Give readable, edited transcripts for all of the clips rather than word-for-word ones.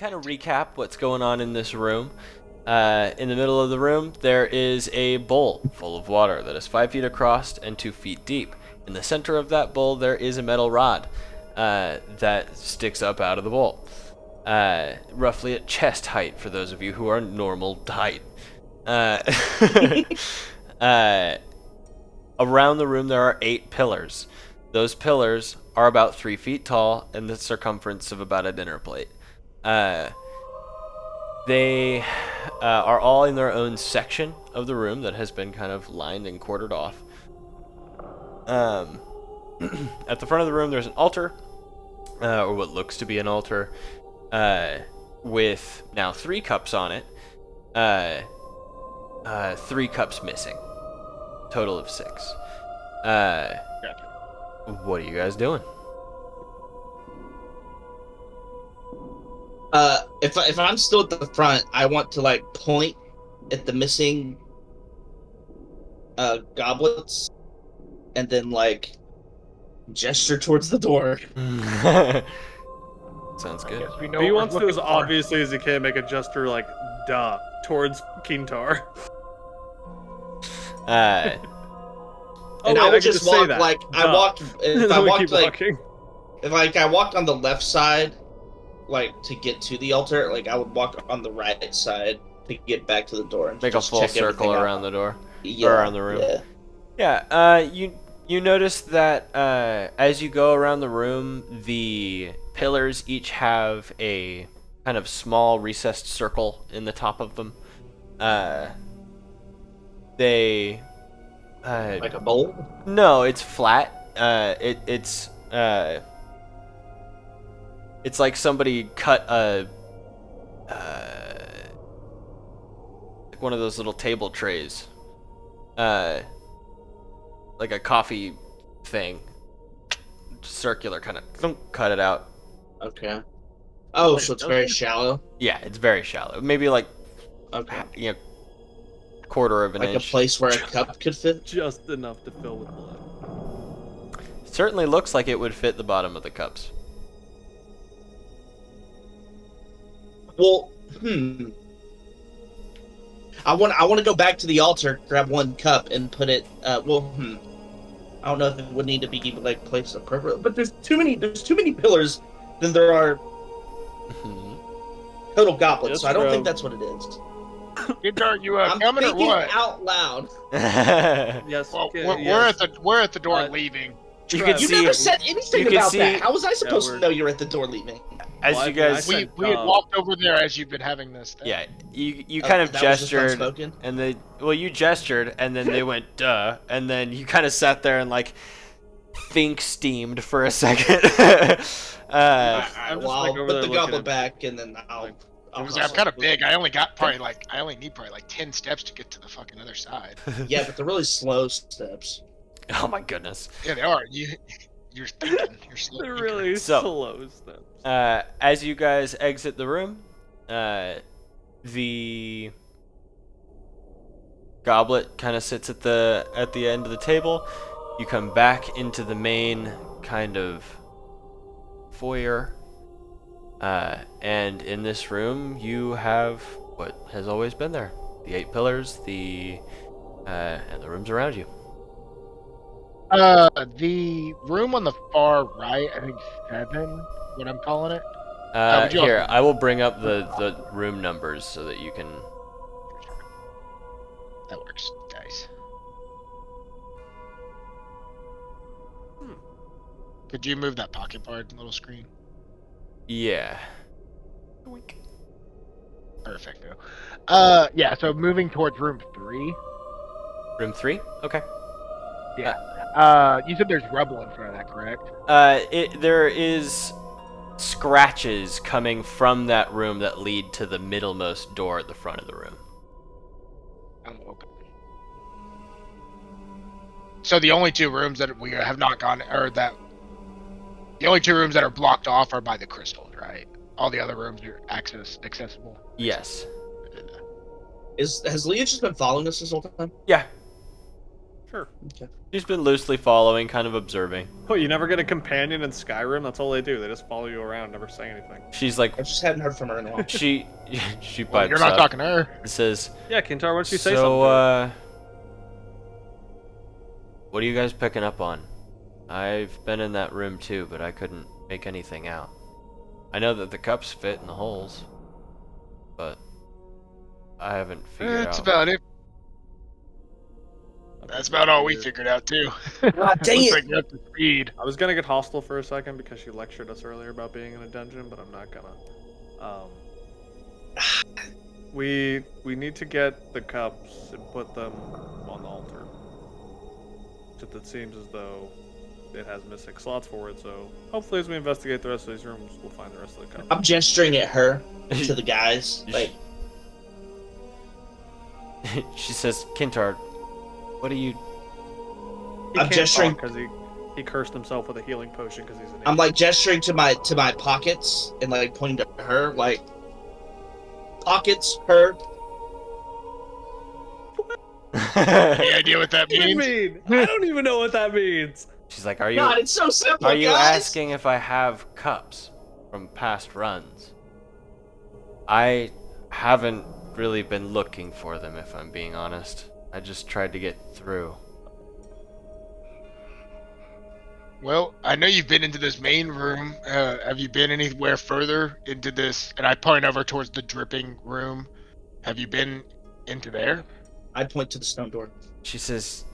kind of recap what's going on in this room. In the middle of the room, there is a bowl full of water that is 5 feet across and 2 feet deep. In the center of that bowl, there is a metal rod that sticks up out of the bowl, roughly at chest height for those of you who are normal height. Around the room, there are 8 pillars. Those pillars are about 3 feet tall and the circumference of about a dinner plate. They are all in their own section of the room that has been kind of lined and quartered off. At the front of the room, there's an altar, or what looks to be an altar, with now 3 cups on it. 3 cups missing. Total of 6. What are you guys doing? If I'm still at the front, I want to like point at the missing goblets, and then like gesture towards the door. Sounds good. He wants to, as obviously as he can, make a gesture like "duh" towards Kintar. And I would just walk like I walked. If I walked like I walked on the left side, like to get to the altar, like I would walk on the right side to get back to the door and make a full circle around the door, or around the room. Yeah. You notice that as you go around the room, the pillars each have a kind of small recessed circle in the top of them. They like a bowl? No, it's flat. It's like somebody cut like one of those little table trays, like a coffee thing, circular kind of, cut it out. Okay. Oh, so it's very shallow. Yeah, it's very shallow. Maybe like, quarter of an inch. Like a place where a cup could fit? Just enough to fill with blood. Certainly looks like it would fit the bottom of the cups. Well, I want to go back to the altar, grab 1 cup, and put it. I don't know if it would need to be like placed appropriately, but there's too many pillars than there are total goblets, so I don't think that's what it is. Kintar, you I'm coming or thinking what? out loud. Yes. Well, yes. we're at the door leaving. You can You see. never said anything you about see- that. How was I supposed to know you're at the door leaving? As you guys, We had walked over there as you've been having this thing. yeah, you kind of that was just gestured, unspoken? and you gestured, and then they went duh, and then you kind of sat there and like think steamed for a second. I'm just, I'll over put there the looking goblet at- back, and then I'll I'm kind of big. I only need probably like 10 steps to get to the fucking other side. Yeah, but they're really slow steps. Oh my goodness. Yeah, they are. You're thinking. You're slow. They're really So- slow steps. As you guys exit the room, the goblet kind of sits at the end of the table. You come back into the main kind of foyer, and in this room you have what has always been there: the 8 pillars, and the rooms around you. The room on the far right, I think 7, what I'm calling it. Here, I will bring up the room numbers so that you can. That works, guys. Could you move that pocket bar little screen? Yeah. Perfect. Yeah. So moving towards room 3. Room 3? Okay. You said there's rubble in front of that, correct? There is scratches coming from that room that lead to the middlemost door at the front of the room. Oh, okay. So the only 2 rooms that we have not gone, the only 2 rooms that are blocked off are by the crystals, right? All the other rooms are accessible. Yes. Has Leah just been following us this whole time? Yeah. Sure. Okay. She's been loosely following, kind of observing. What, you never get a companion in Skyrim? That's all they do. They just follow you around, never say anything. She's like, I just hadn't heard from her in a while. she Well, pipes you're not up talking to her. and says, Yeah, Kintar, why don't you say so, something? what are you guys picking up on? I've been in that room too, but I couldn't make anything out. I know that the cups fit in the holes, but I haven't figured out. That's about it. That's about all we figured out too. God dang Looks it! like you're up to speed. I was gonna get hostile for a second because she lectured us earlier about being in a dungeon, but I'm not gonna. We need to get the cups and put them on the altar. Except it seems as though it has missing slots for it, so hopefully as we investigate the rest of these rooms, we'll find the rest of the cups. I'm gesturing at her to the guys. Like, She says, Kintar, what are you... I'm gesturing because he cursed himself with a healing potion because he's an idiot. I'm like gesturing to my pockets and like pointing to her, like pockets, her. Any idea what that What do you means? mean? I don't even know what that means. She's like, are you... God, it's so simple, Are you guys. asking if I have cups from past runs? I haven't really been looking for them, if I'm being honest. I just tried to get through. Well, I know you've been into this main room. Have you been anywhere further into this? And I point over towards the dripping room. Have you been into there? I point to the stone door. She says,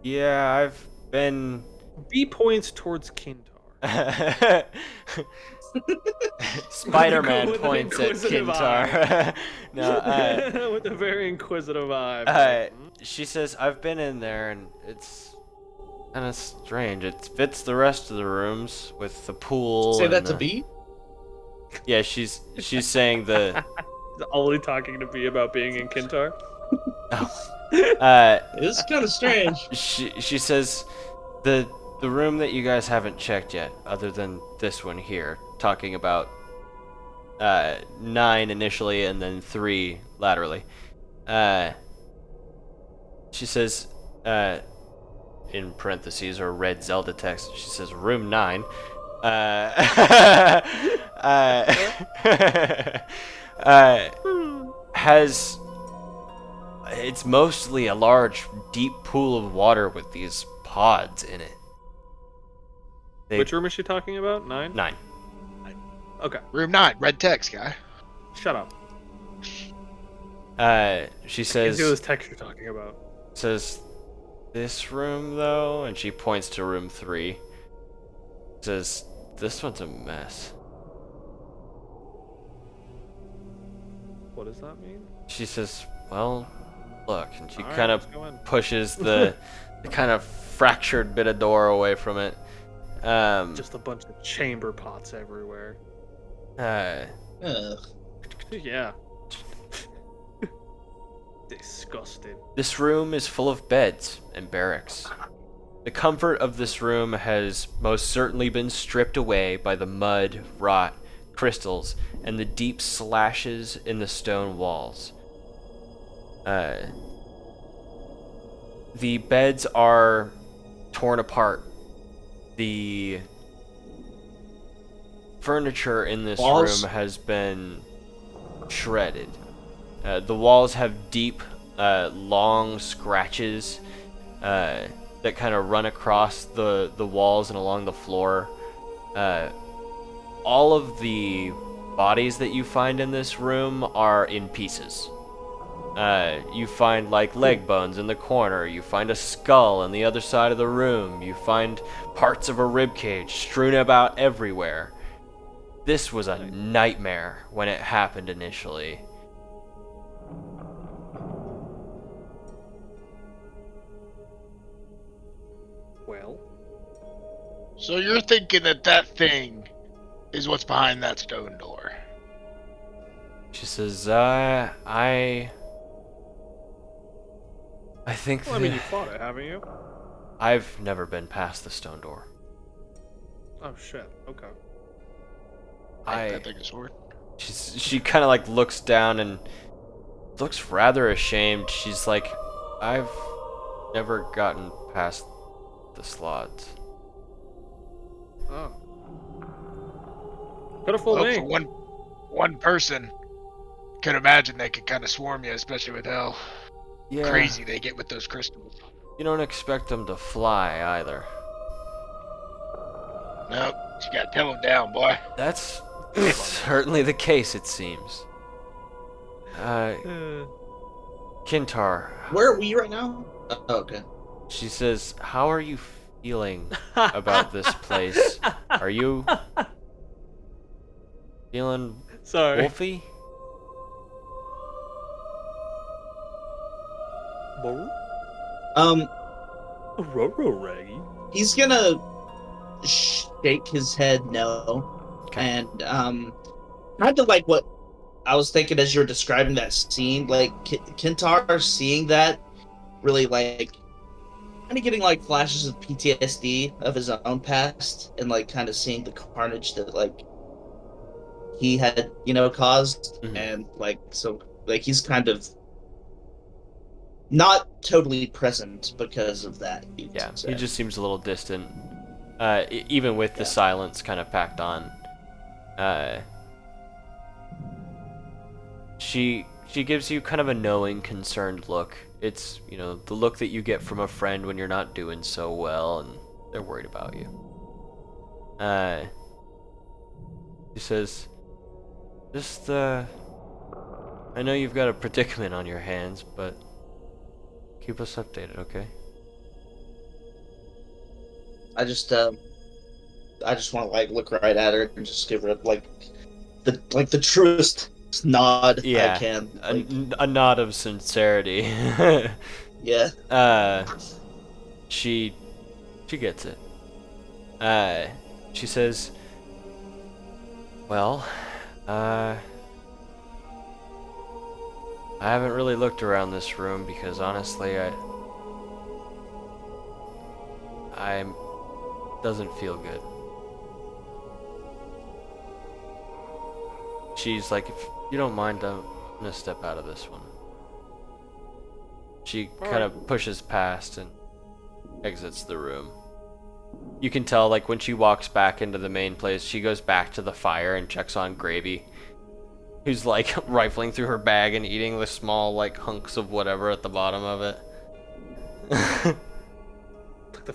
yeah, I've been... B points towards Kintar. Spider-Man With an points at inquisitive Kintar. No, with a very inquisitive eye. she says, I've been in there and it's kind of strange. It fits the rest of the rooms with the pool. Say and that to B? Yeah, she's saying the... He's only talking to B about being in Kintar. It's kind of strange. She says the room that you guys haven't checked yet, other than this one here, talking about 9 initially and then 3 laterally. She says, in parentheses or red Zelda text, she says room 9. Has... It's mostly a large, deep pool of water with these pods in it. Which room is she talking about? 9? 9. Okay. Room 9, red text, guy. Shut up. She I says... see this text you're talking about. Says, this room, though? And she points to room 3. Says, this one's a mess. What does that mean? She says, well, look. And she All right, kind let's of go in. pushes the kind of fractured bit of door away from it. Just a bunch of chamber pots everywhere. Ugh. Yeah. Disgusting. This room is full of beds and barracks. The comfort of this room has most certainly been stripped away by the mud, rot, crystals, and the deep slashes in the stone walls. The beds are torn apart. The furniture in this Walls? room has been shredded. The walls have deep, long scratches that kind of run across the walls and along the floor. All of the bodies that you find in this room are in pieces. You find like leg bones in the corner, you find a skull on the other side of the room, you find parts of a rib cage strewn about everywhere. This was a nightmare when it happened initially. Well, So you're thinking that that thing is what's behind that stone door? She says, I think well, I mean, you fought it, haven't you? I've never been past the stone door. Oh shit. Okay. That thing is sword. She kind of like looks down and looks rather ashamed. She's like, I've never gotten past the slots. Oh. Could have fooled Well, me. for one person, could imagine they could kind of swarm you, especially with how crazy they get with those crystals. You don't expect them to fly either. Nope, you gotta pin them down, boy. That's certainly the case, it seems. Kintar. Where are we right now? Oh, okay. She says, "How are you feeling about this place? Are you feeling wolfy?" Raggy. He's gonna shake his head no, Okay. and kind of like what I was thinking as you were describing that scene, like Kintar seeing that, really like kind of getting like flashes of PTSD of his own past, and like kind of seeing the carnage that like he had, caused, and like so like he's kind of not totally present because of that. Yeah, he just seems a little distant, even with the silence kind of packed on. She gives you kind of a knowing, concerned look. It's, the look that you get from a friend when you're not doing so well and they're worried about you. She says, just, I know you've got a predicament on your hands, but keep us updated, okay? I just want to like look right at her and just give her the truest nod I can. A nod of sincerity. Yeah. She gets it. She says, "Well, I haven't really looked around this room because honestly, I doesn't feel good." She's like, "If you don't mind, I'm gonna step out of this one." She kind of pushes past and exits the room. You can tell, like, when she walks back into the main place, she goes back to the fire and checks on Gravy, who's, like, rifling through her bag and eating the small, like, hunks of whatever at the bottom of it.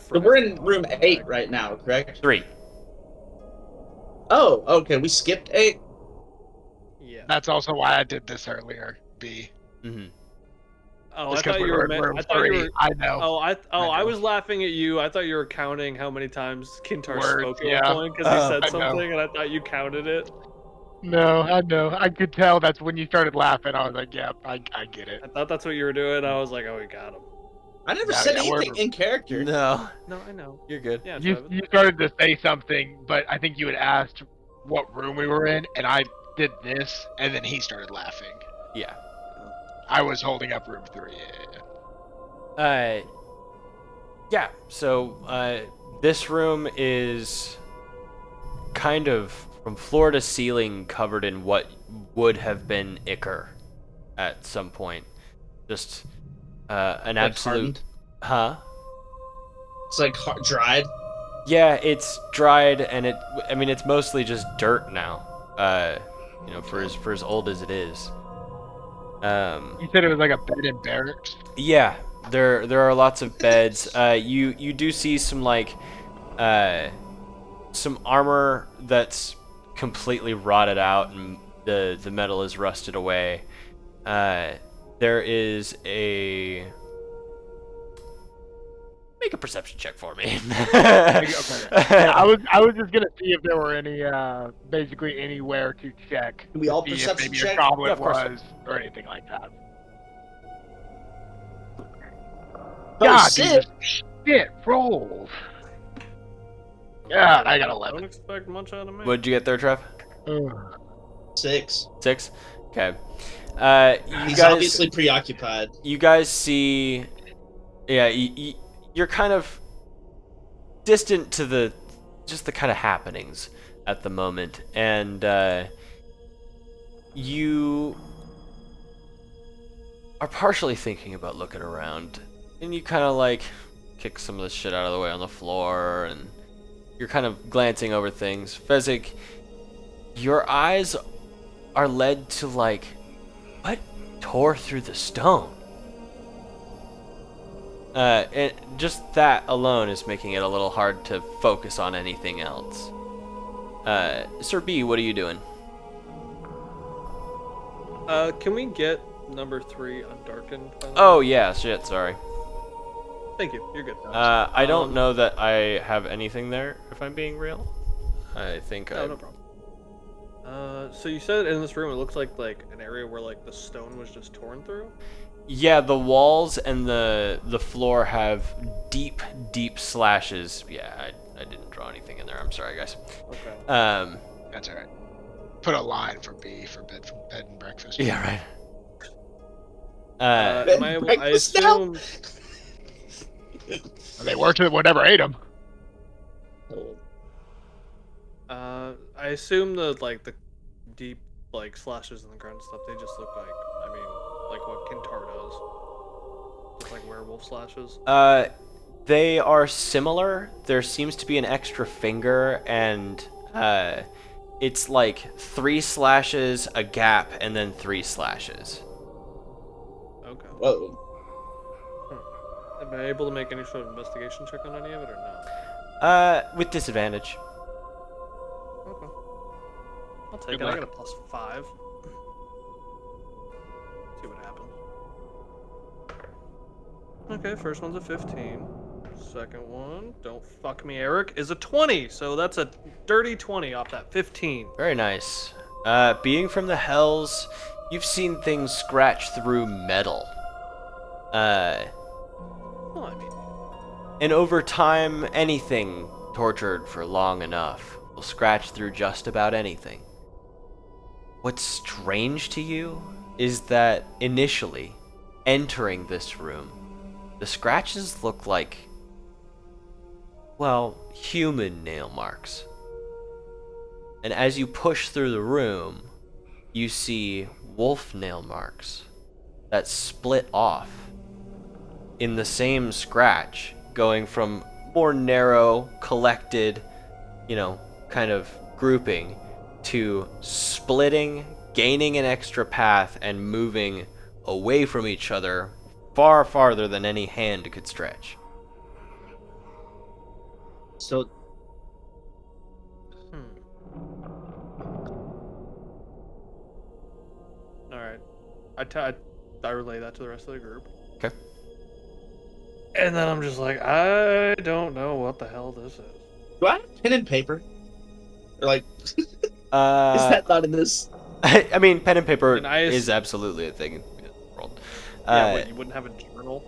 So we're in room 8 right now, correct? 3. Oh, okay. We skipped 8. Yeah. That's also why I did this earlier. B. Mm-hmm. Oh, I thought you were. I thought you were. I know. I was laughing at you. I thought you were counting how many times Kintar spoke at yeah. one point because he said I something, and I thought you counted it. No, I know. I could tell. That's when you started laughing. I was like, "Yeah, I get it." I thought that's what you were doing. I was like, "Oh, we got him." I never said anything in character. No, I know. you're good. Yeah, You started to say something, but I think you had asked what room we were in, and I did this, and then he started laughing. Yeah. I was holding up room 3. Yeah. So, this room is kind of from floor to ceiling covered in what would have been ichor at some point. Just an Like absolute, hardened? It's like dried. Yeah, it's dried, and it's mostly just dirt now. For as old as it is. You said it was like a bed in barracks. Yeah, there are lots of beds. You do see some some armor that's completely rotted out and the metal is rusted away. There is a Make a perception check for me. I was just gonna see if there were any basically anywhere to check. Can we all see if perception maybe check? a goblet Yeah, of course. was or anything like that. Oh, God, shit. shit, rolls. God, I got Don't 11. expect much out of me. What'd you get there, Trev? 6. 6. Okay. He's obviously preoccupied. You guys see, yeah, you're kind of distant to the kind of happenings at the moment, and you are partially thinking about looking around And you kind of like kick some of the shit out of the way on the floor, and you're kind of glancing over things. Fezzik, your eyes are led to like, what tore through the stone? And just that alone is making it a little hard to focus on anything else. Sir B, what are you doing? Can we get number 3 undarkened? Oh yeah, shit, sorry. Thank you, you're good. I don't know that I have anything there, if I'm being real. I think no problem. So you said in this room it looks like an area where like the stone was just torn through? Yeah, the walls and the floor have deep slashes. Yeah, I didn't draw anything in there. I'm sorry, guys. Okay. That's alright. Put a line for B for bed and breakfast. Yeah, right. I assume They worked with whatever ate them. I assume the deep slashes in the ground and stuff, they just look like what Kintar does. Just like werewolf slashes. They are similar. There seems to be an extra finger, and it's like 3 slashes, a gap, and then 3 slashes. Okay. Whoa. Am I able to make any sort of investigation check on any of it or no? With disadvantage. Okay. I'll take it. I got a +5. See what happens. Okay, first one's a 15. Second one, don't fuck me, Eric, is a 20. So that's a dirty 20 off that 15. Very nice. Being from the Hells, you've seen things scratch through metal. Well, I mean, And over time, anything tortured for long enough will scratch through just about anything. What's strange to you is that initially, entering this room, the scratches look like, well, human nail marks. And as you push through the room, you see wolf nail marks that split off in the same scratch, going from more narrow, collected, kind of grouping, to splitting, gaining an extra path, and moving away from each other far farther than any hand could stretch. So, alright. I relay that to the rest of the group. Okay. And then I'm just like, I don't know what the hell this is. do I have pen and paper? Or is that not in this? I mean, pen and paper And is absolutely a thing in the world. Yeah, what, you wouldn't have a journal?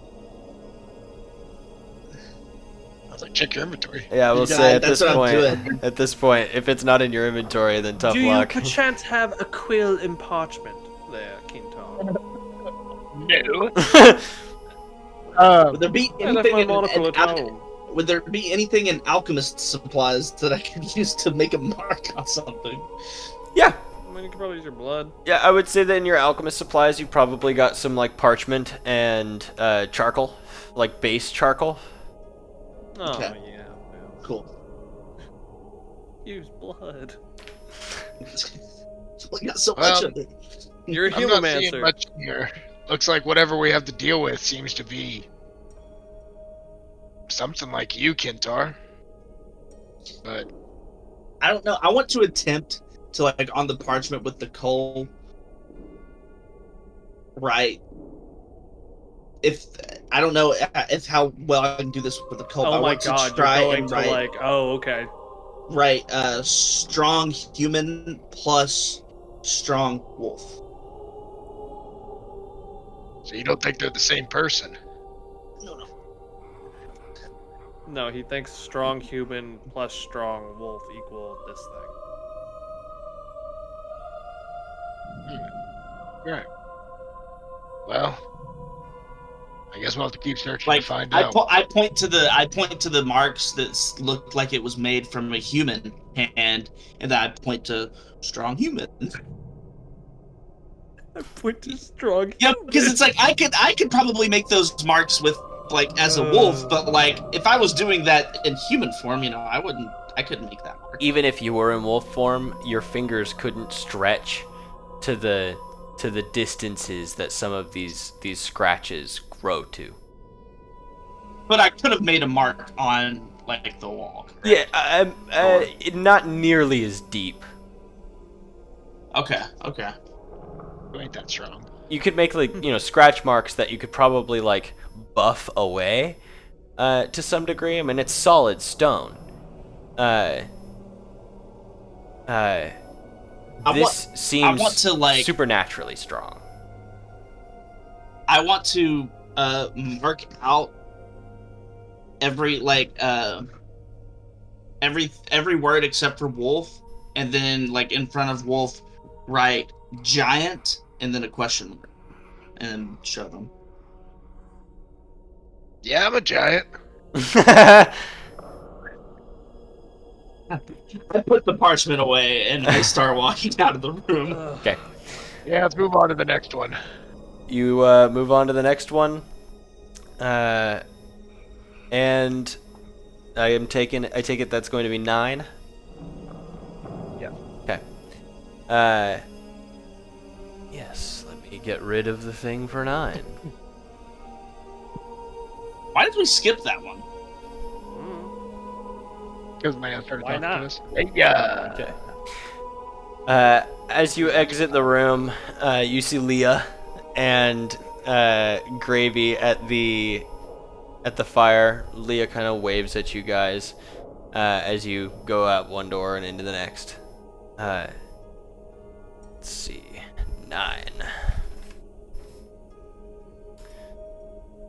I was like, check your inventory. Yeah, we'll Yeah, say that's what I'm doing. at this point, if it's not in your inventory, then tough Do luck. you perchance have a quill in parchment there, Kintar? No. Would there be I left anything my monocle at home. would there be anything in alchemist supplies that I could use to make a mark on something? Yeah. I mean, you could probably use your blood. Yeah, I would say that in your alchemist supplies, you probably got some parchment and charcoal, base charcoal. Oh, Okay. yeah. Cool. Use blood. We got so Well, much of it. You're a I'm not human seeing much here. Looks like whatever we have to deal with seems to be something like you, Kintar. But I don't know. I want to attempt to on the parchment with the coal. Right. If I don't know if how well I can do this with the coal. Oh I my want god, to try you're going and to write, oh, okay. Right, strong human plus strong wolf. so you don't think they're the same person? No. No, he thinks strong human plus strong wolf equal this thing. Right. Well, I guess we'll have to keep searching to find I out. I point to the marks that look like it was made from a human hand, and then I point to strong human. I point to strong. Yeah, because it's I could probably make those marks with like as a wolf, but like if I was doing that in human form, I couldn't make that work. Even if you were in wolf form, your fingers couldn't stretch to the distances that some of these scratches grow to. But I could have made a mark on like the wall. Correct? Yeah, not nearly as deep. Okay. You ain't that strong. You could make like scratch marks that you could probably like buff away to some degree. I mean, it's solid stone. This seems supernaturally strong. I want to mark out every word except for wolf, and then like in front of wolf write giant and then a question mark and show them. Yeah, I'm a giant. I put the parchment away and I start walking out of the room. Okay. Yeah, let's move on to the next one. You move on to the next one, and I take it that's going to be 9. Yeah. Okay. Yes. Let me get rid of the thing for 9. Why did we skip that one? Because man started Why talking not? to us. Yeah. Okay. As you exit the room, you see Leah and Gravy at the fire. Leah kind of waves at you guys as you go out one door and into the next. Let's see. 9.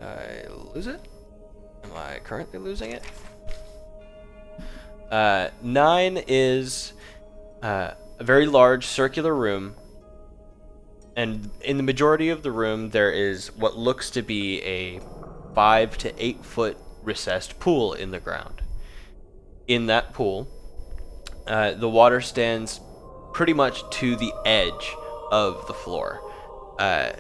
I lose it? Am I currently losing it? 9 is a very large circular room, and in the majority of the room there is what looks to be a 5 to 8 foot recessed pool in the ground. In that pool, the water stands pretty much to the edge of the floor.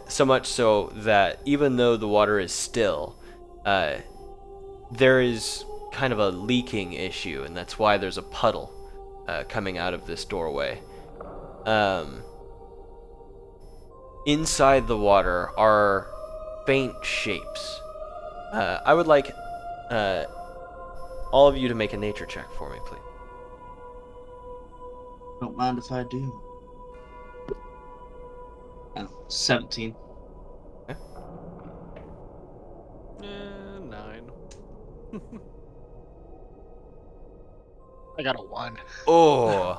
So much so that even though the water is still, there is kind of a leaking issue, and that's why there's a puddle coming out of this doorway. Inside the water are faint shapes. I would like all of you to make a nature check for me, please. Don't mind if I do. 17. Okay. 9. I got a 1. Oh.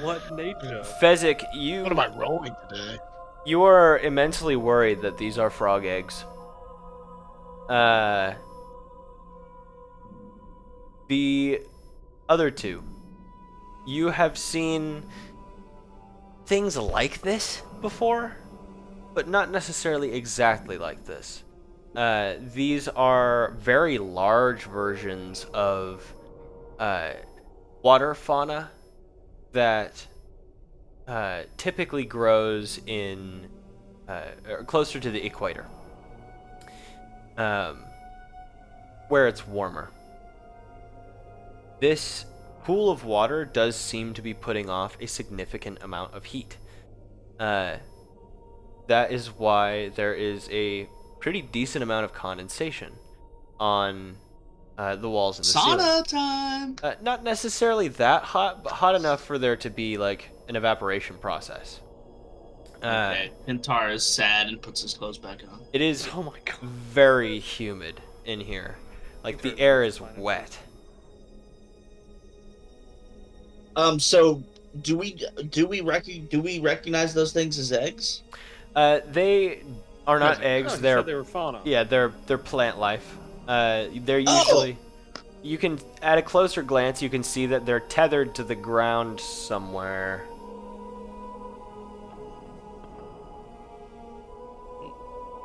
What nature? Fezzik, What am I rolling today? you are immensely worried that these are frog eggs. The other two, you have seen things like this before, but not necessarily exactly like this. These are very large versions of water fauna that typically grows in or closer to the equator, where it's warmer. This pool of water does seem to be putting off a significant amount of heat. That is why there is a pretty decent amount of condensation on the walls and the ceiling. Sauna time! Not necessarily that hot, but hot enough for there to be like an evaporation process. Okay. Pintar is sad and puts his clothes back on. It is Oh my god. very humid in here. Like the air is wet. So do we recognize those things as eggs? They are not eggs. Oh, you They're said they were fauna. yeah, they're plant life. They're usually. You can, at a closer glance, you can see that they're tethered to the ground somewhere.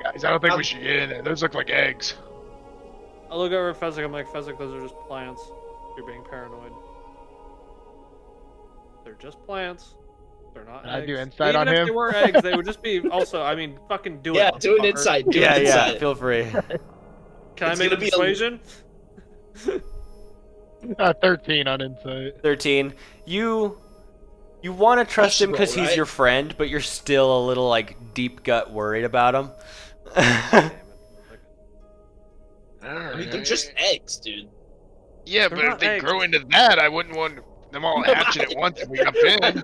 Guys, I don't think we should get in there. Those look like eggs. I look over at Fezzik, I'm like, Fezzik, those are just plants. You're being paranoid. They're just plants. They're not Can I eggs. do insight Even on if him? they were eggs, they would just be also. I mean, fucking do it. Yeah, do an motherfucker. insight. Do Yeah, an yeah. insight. Feel free. Can I It's make a gonna be a- persuasion? 13 on insight. 13. You want to trust him because he's right? your friend, but you're still a little like deep gut worried about him. Damn it. I mean, they're just eggs, dude. Yeah, They're but if not they eggs. grow into that, I wouldn't want them all hatching at once if we got in.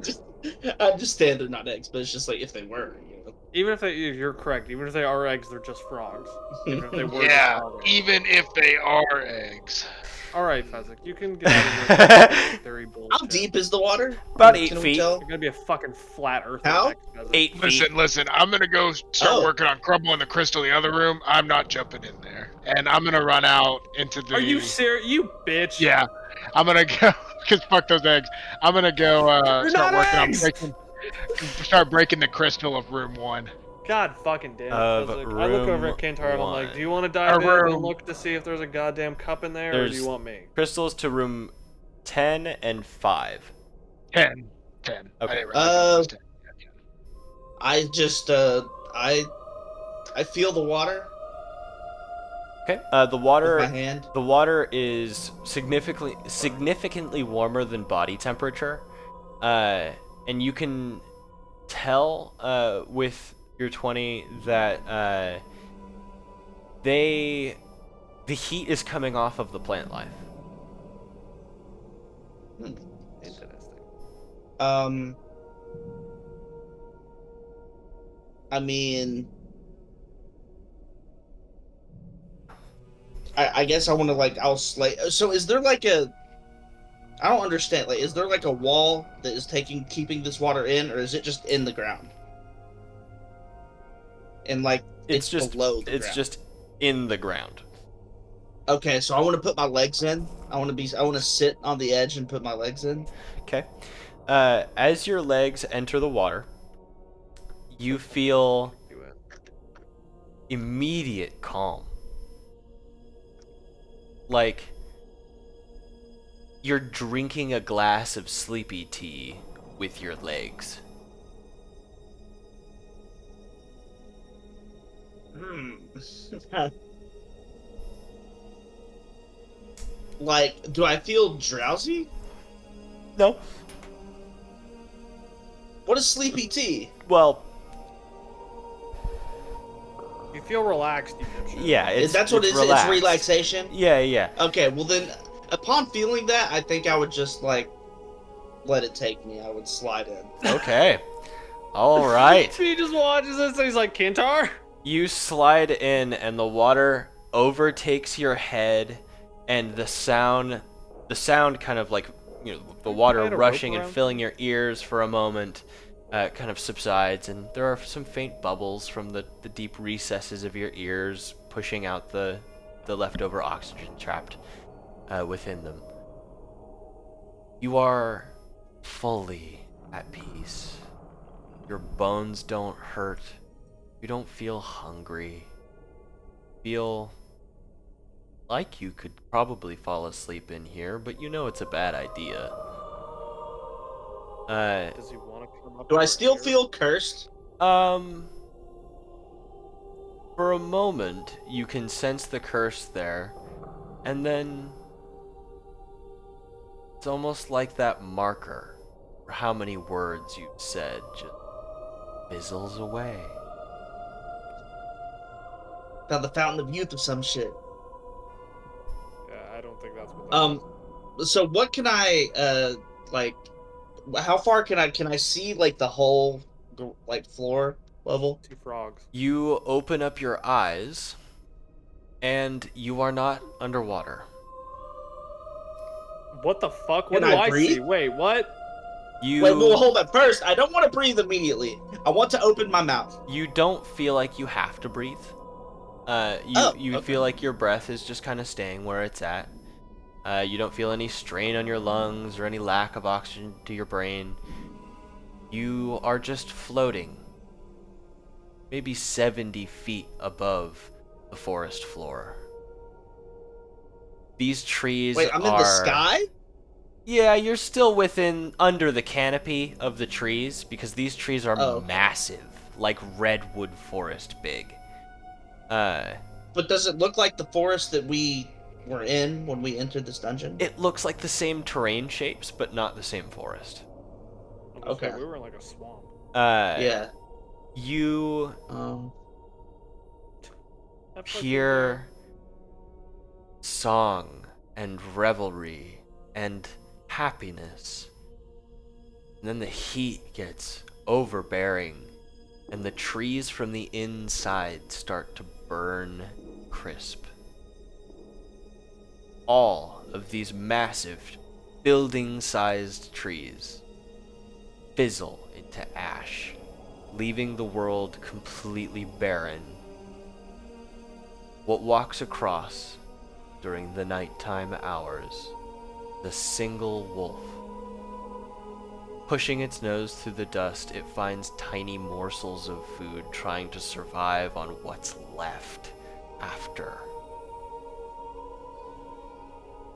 I understand they're not eggs, but it's just like if they were, you know. Even if you're correct. Even if they are eggs, they're just frogs. Even if they were Yeah, just frogs. even if they are eggs. All right, Fezzik, you can get out of your theory bullshit. How deep is the water? About Can 8 we feet. tell? You're gonna be a fucking flat earth. How? 8 feet. Listen, I'm gonna go start Oh. working on crumbling the crystal in the other room. I'm not jumping in there. And I'm gonna run out into the... Are you serious? You bitch. Yeah, I'm gonna go, because fuck those eggs. I'm gonna go start not working eggs! start breaking the crystal of room 1. God fucking damn it. Of Fezzik. I look over room at Kintar and I'm like, one. do you want to dive in room. and look to see if there's a goddamn cup in there, or do There's- you want me? Crystals to room 10 and 5. 10. Okay. I didn't realize it was 10. I just I feel the water Okay. The with water my hand. The water is significantly warmer than body temperature, and you can tell with your 20 that the heat is coming off of the plant life. Interesting. I mean, I guess I want to I'll slay. So is there like a? I don't understand. Like, is there like a wall that is keeping this water in, or is it just in the ground? And like it's just below the It's ground. just in the ground. Okay, so I want to put my legs in. I want to sit on the edge and put my legs in. Okay. As your legs enter the water, you feel immediate calm. Like you're drinking a glass of sleepy tea with your legs. Like, do I feel drowsy? No. What is sleepy tea? Well, You feel relaxed, you dipshit. yeah, That's what it is. relaxed. It's relaxation. Yeah, yeah. Okay, well then, upon feeling that, I think I would just let it take me. I would slide in. Okay. All right. He just watches this and he's like, Kintar? You slide in and the water overtakes your head and the sound kind of like, the water Can I get a rushing rope and around? filling your ears for a moment kind of subsides, and there are some faint bubbles from the deep recesses of your ears pushing out the leftover oxygen trapped within them. You are fully at peace. Your bones don't hurt. You don't feel hungry. Feel like you could probably fall asleep in here, but you know it's a bad idea. Does he want to come up? Do I over still here? feel cursed? For a moment, you can sense the curse there, and then it's almost like that marker for how many words you've said just fizzles away. Found the fountain of youth or some shit. Yeah, I don't think that's what that is. So what can I how far can I see the whole floor level? 2 frogs. You open up your eyes, and you are not underwater. What the fuck? What Can do I I breathe? see? Wait, what? You Wait, well, hold up. First, I don't want to breathe immediately. I want to open my mouth. you don't feel like you have to breathe. You okay. feel like your breath is just kind of staying where it's at. You don't feel any strain on your lungs or any lack of oxygen to your brain. You are just floating, maybe 70 feet above the forest floor. These trees Wait, I'm in the sky? Yeah, you're still under the canopy of the trees, because these trees are massive, like redwood forest big. But does it look like the forest that we were in when we entered this dungeon? It looks like the same terrain shapes, but not the same forest. Okay. We were in like a swamp. Yeah. You hear song and revelry and happiness. And then the heat gets overbearing, and the trees from the inside start to burn crisp. All of these massive, building-sized trees fizzle into ash, leaving the world completely barren. What walks across during the nighttime hours, the single wolf. Pushing its nose through the dust, it finds tiny morsels of food, trying to survive on what's left after.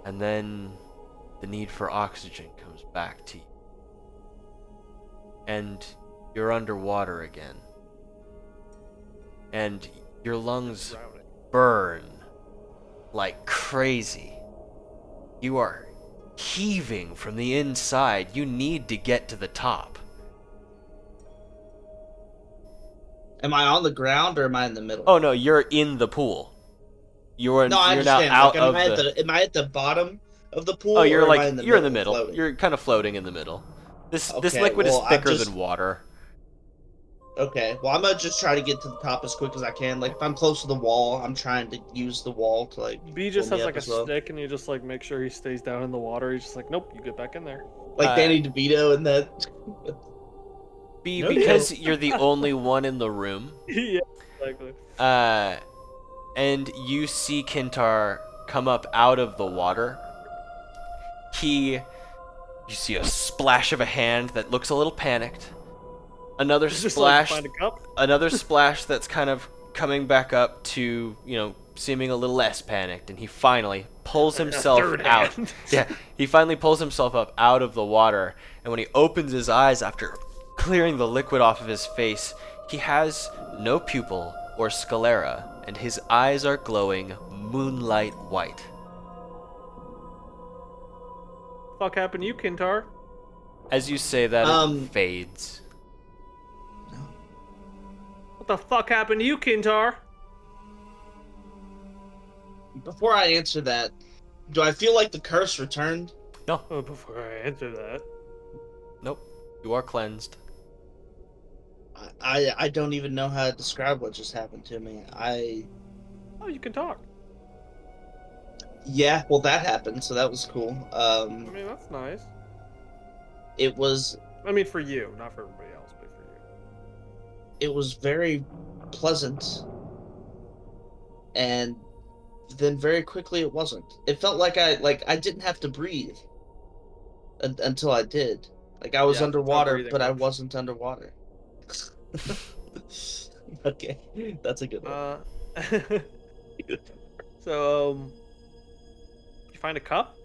And then the need for oxygen comes back to you. And you're underwater again. And your lungs burn like crazy. You are heaving from the inside. You need to get to the top. Am I on the ground or am I in the middle? Oh no, you're in the pool. You're I understand. now out am of I at the bottom of the pool? Oh, you're or am I you're in the middle. floating? You're kind of floating in the middle. This Okay, liquid is well, thicker than water. Okay, well, I'm gonna just try to get to the top as quick as I can. Like, if I'm close to the wall, I'm trying to use the wall to, like... B just has, like, a stick, and you just, like, make sure he stays down in the water. He's just like, nope, you get back in there. Like Danny DeVito and that... B, because you're the only one in the room. Yeah, exactly. And you see Kintar come up out of the water. You see a splash of a hand that looks a little panicked. Another splash, like, find a cup? Another splash that's kind of coming back up to, seeming a little less panicked, and he finally pulls himself out. Yeah, he finally pulls himself up out of the water, and when he opens his eyes after clearing the liquid off of his face, he has no pupil or sclera, and his eyes are glowing moonlight white. Fuck happened to you, Kintar? As you say that, it fades. What the fuck happened to you, Kintar? Before I answer that, do I feel like the curse returned? No. Before I answer that. Nope. You are cleansed. I don't even know how to describe what just happened to me. Oh, you can talk. Yeah, well, that happened, so that was cool. I mean, that's nice. It was... I mean, for you, not for everybody else, but for you. It was very pleasant, and then very quickly it wasn't. It felt like I didn't have to breathe until I did. Like I was underwater, but I wasn't underwater. Okay, that's a good one. So, you find a cup?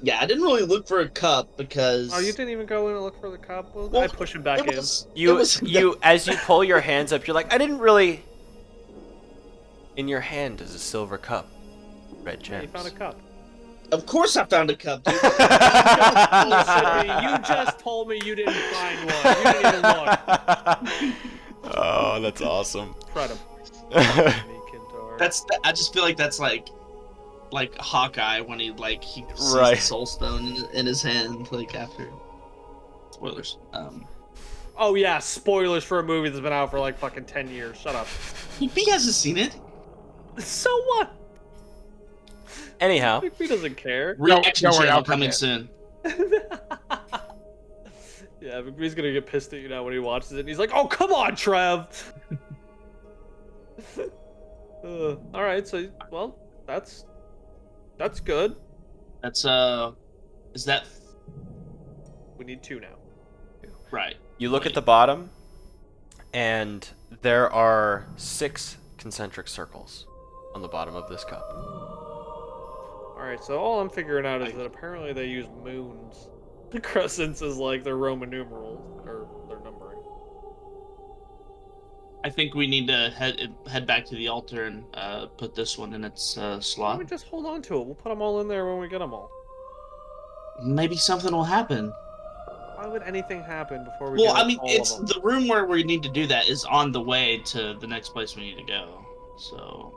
Yeah, I didn't really look for a cup because... Oh, you didn't even go in and look for the cup? Well, I push him back in. As you pull your hands up, you're like, I didn't really... In your hand is a silver cup. Red gems. You found a cup. Of course I found a cup, dude. You just told me you didn't find one. You didn't even look. Oh, that's awesome. Incredible. I just feel like that's like Hawkeye when he sees the Soul Stone in his hand, like after spoilers. Oh yeah, spoilers for a movie that's been out for like fucking 10 years. Shut up. He hasn't seen it. So what? Anyhow, he doesn't care. Reaction channel coming soon. Yeah, McBee's gonna get pissed at you now when he watches it. And he's like, "Oh, come on, Trev." All right, so that's good. That's is that? We need 2 now. Right. You look at the bottom, and there are 6 concentric circles on the bottom of this cup. All Alright, so all I'm figuring out is that apparently they use moons. The crescents is like their Roman numerals, or their numbering. I think we need to head back to the altar and put this one in its slot. Why don't we just hold on to it? We'll put them all in there when we get them all. Maybe something will happen. Why would anything happen before we Well, get I mean, all it's of them? the room where we need to do that is on the way to the next place we need to go. So,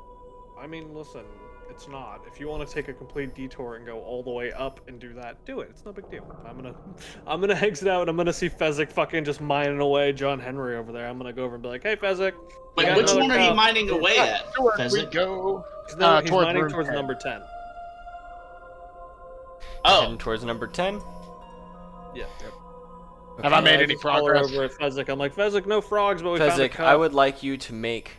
I mean, listen, it's not. If you want to take a complete detour and go all the way up and do that, do it. It's no big deal. I'm gonna exit out and I'm gonna see Fezzik fucking just mining away John Henry over there. I'm gonna go over and be like, hey, Fezzik. wait, which one are you mining away at? Where we Fezzik? go. He's Towards mining room towards 10. number 10. Heading towards number 10. Yeah. Have I made any just call her progress? over at Fezzik. I'm like, Fezzik, no frogs, but we found a Fezzik, cup. I would like you to make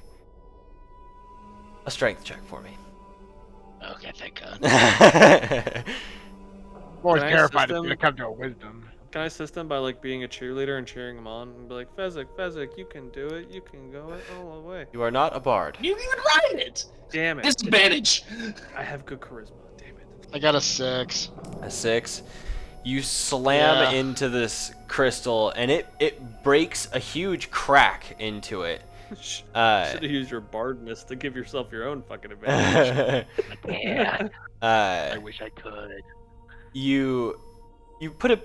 a strength check for me. Okay, thank God. I I'm always Can I terrified it's assist gonna him? come to a wisdom. Can I assist him by like being a cheerleader and cheering him on and be like, Fezzik, you can do it. You can go it all the way. You are not a bard. You didn't even write it. Damn it. Disadvantage. I have good charisma. Damn it. I got a 6. A 6. You slam Yeah. into this crystal, and it breaks a huge crack into it. Should have used your bardness to give yourself your own fucking advantage. Yeah. I uh, wish I could. you put a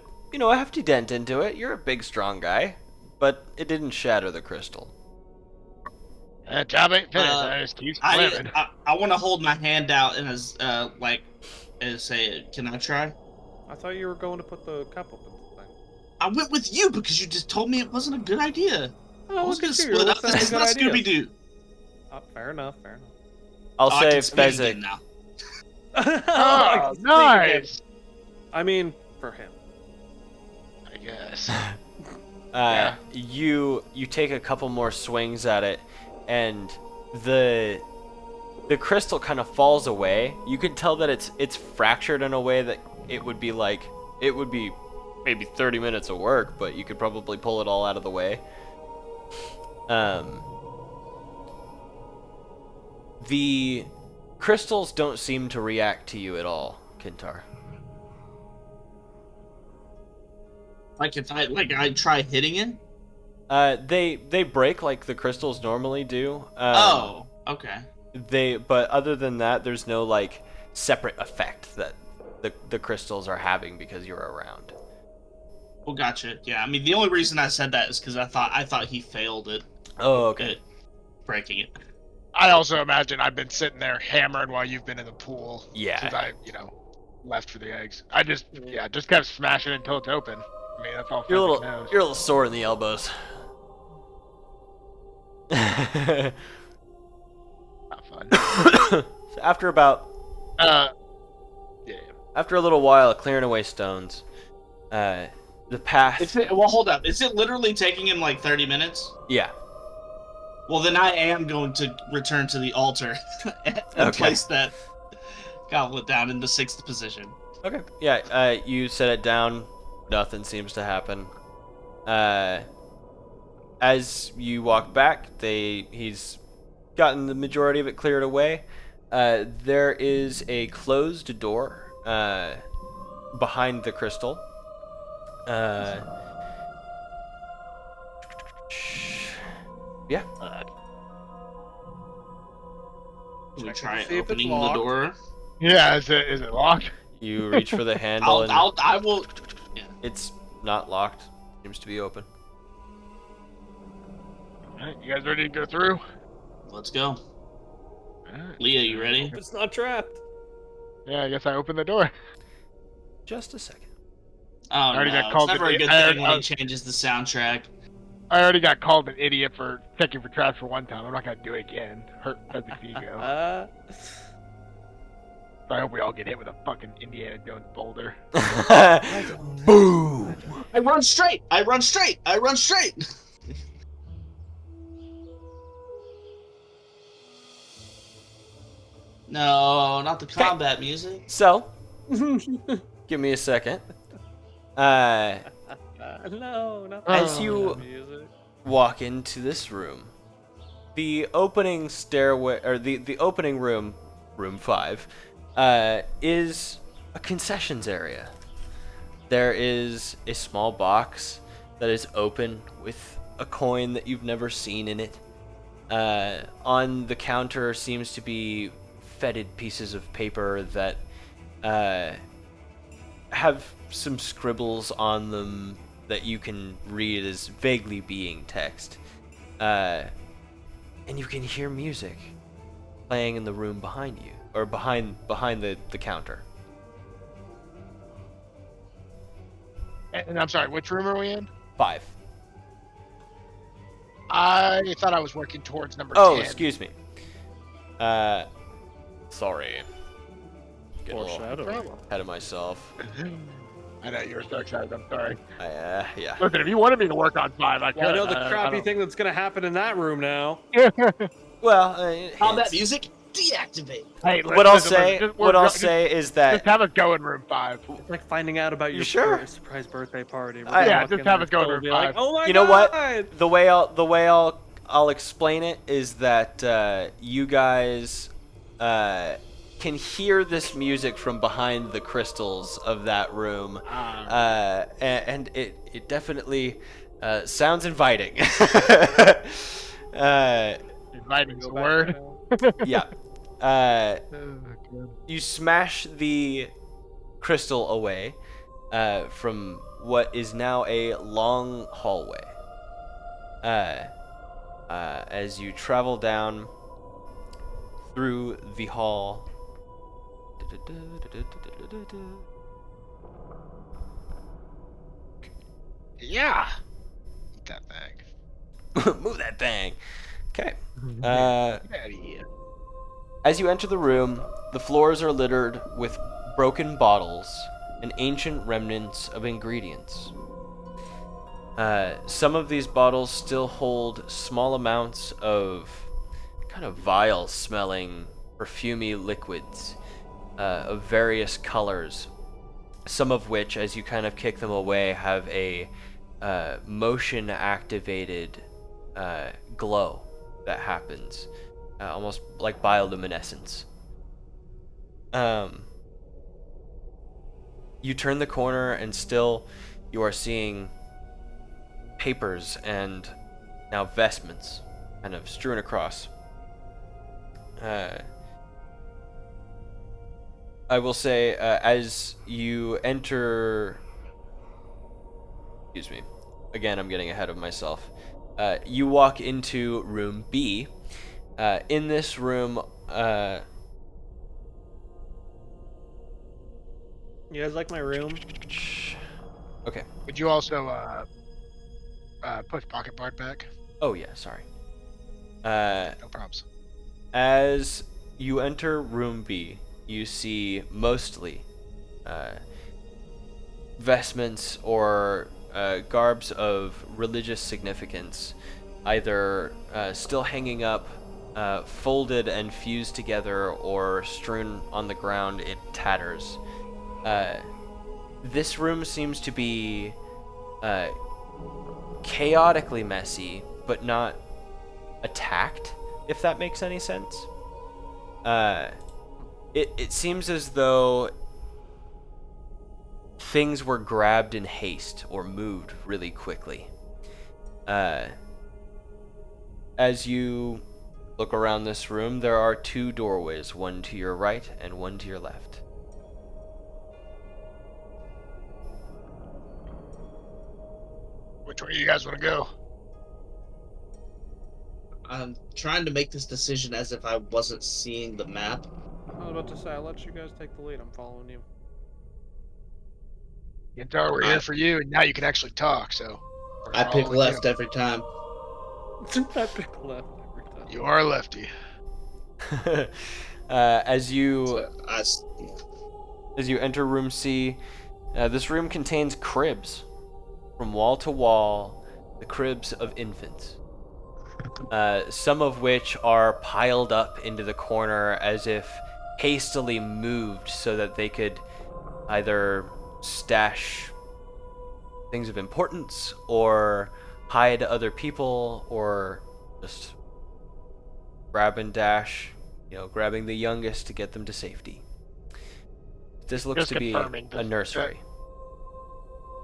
hefty dent into it. You're a big, strong guy, but it didn't shatter the crystal. Job ain't finished. I just keep slamming. I want to hold my hand out and and say, can I try? I thought you were going to put the cup up in the thing. I went with you because you just told me it wasn't a good idea. Oh, I was look gonna at you, split you're up. listening to This is good not ideas. Scooby Doo. Oh, fair enough. I'll I say can speak again Fezzik. now. Oh, nice. I mean, for him. I guess. Yeah. You take a couple more swings at it, and the crystal kind of falls away. You can tell that it's fractured in a way that it would be maybe 30 minutes of work, but you could probably pull it all out of the way. The crystals don't seem to react to you at all, Kintar. Like if I try hitting it. They break like the crystals normally do. Oh, okay. But other than that, there's no like separate effect that the crystals are having because you're around. Well, gotcha. Yeah, I mean the only reason I said that is because I thought he failed it. Oh, okay. At breaking it. I also imagine I've been sitting there hammering while you've been in the pool. Yeah. Since I, left for the eggs. I just kept smashing it until it's open. I mean, that's all. You're a Fezzik knows. little sore in the elbows. Not fun. So after about Yeah. after a little while of clearing away stones, the path. Well, hold up. Is it literally taking him like 30 minutes? Yeah. Well, then I am going to return to the altar and Okay. place that goblet down in the 6th position. Okay. Yeah. You set it down. Nothing seems to happen. As you walk back, he's gotten the majority of it cleared away. There is a closed door behind the crystal. Yeah. Should we Check try to see if it's opening the locked. door? Yeah. Is it locked? You reach for the handle and I will. Yeah. it's not locked. Seems to be open. Alright, you guys ready to go through? Let's go. Alright. Leah, you ready? Hope it's not trapped. Yeah, I guess I opened the door. Just a second. Oh, already no. got called It's never an a good idiot. thing when he changes the soundtrack. I already got called an idiot for checking for traps for one time. I'm not gonna do it again. Hurt Fezzik's ego. So I hope we all get hit with a fucking Indiana Jones boulder. Boom! I run straight! I run straight! I run straight! No, not the combat music. So, give me a second. No, not As that you- music. Walk into this room. The opening stairway, or the opening room, room 5, is a concessions area. There is a small box that is open with a coin that you've never seen in it. On the counter seems to be fetid pieces of paper that have some scribbles on them that you can read as vaguely being text. And you can hear music playing in the room behind you, or behind the counter. And I'm sorry, which room are we in? 5. I thought I was working towards number 10. Oh, excuse me. Sorry. Getting a little ahead of myself. I know you were so excited. I'm sorry. Yeah. Listen, if you wanted me to work on 5, I could. I know the crappy thing that's gonna happen in that room now. Well, combat music deactivate. Hey, what I'll say is that just have us go in room 5. It's like finding out about your surprise birthday party. Yeah, just have us go in room 5. Like, oh my God! You know what? The way I'll explain it is that you guys can hear this music from behind the crystals of that room, and it definitely sounds inviting. Inviting's a word. Yeah. You smash the crystal away from what is now a long hallway. As you travel down through the hall. Yeah. Eat that thing. Move that thing. Okay. Get out of here. As you enter the room, the floors are littered with broken bottles and ancient remnants of ingredients. Some of these bottles still hold small amounts of kind of vile-smelling, perfumey liquids of various colors, some of which, as you kind of kick them away, have a motion-activated glow that happens, almost like bioluminescence. You turn the corner and still you are seeing papers and now vestments kind of strewn across. I will say, as you enter... Excuse me. Again, I'm getting ahead of myself. You walk into room B. In this room... You guys like my room? Okay. Would you also push pocket bar back? Oh, yeah, sorry. No problems. As you enter room B, you see mostly vestments or garbs of religious significance, either still hanging up, folded and fused together, or strewn on the ground in tatters. This room seems to be chaotically messy, but not attacked, if that makes any sense. It seems as though things were grabbed in haste or moved really quickly. As you look around this room, there are 2 doorways, one to your right and one to your left. Which way do you guys want to go? I'm trying to make this decision as if I wasn't seeing the map. I was about to say, I'll let you guys take the lead. I'm following you. Yantar, we're here for you, and now you can actually talk, so... I pick left every time. I pick left every time. You are a lefty. As you enter room C, this room contains cribs. From wall to wall, the cribs of infants. Some of which are piled up into the corner as if hastily moved so that they could either stash things of importance or hide other people or just grab and dash, grabbing the youngest to get them to safety. this looks to be a nursery.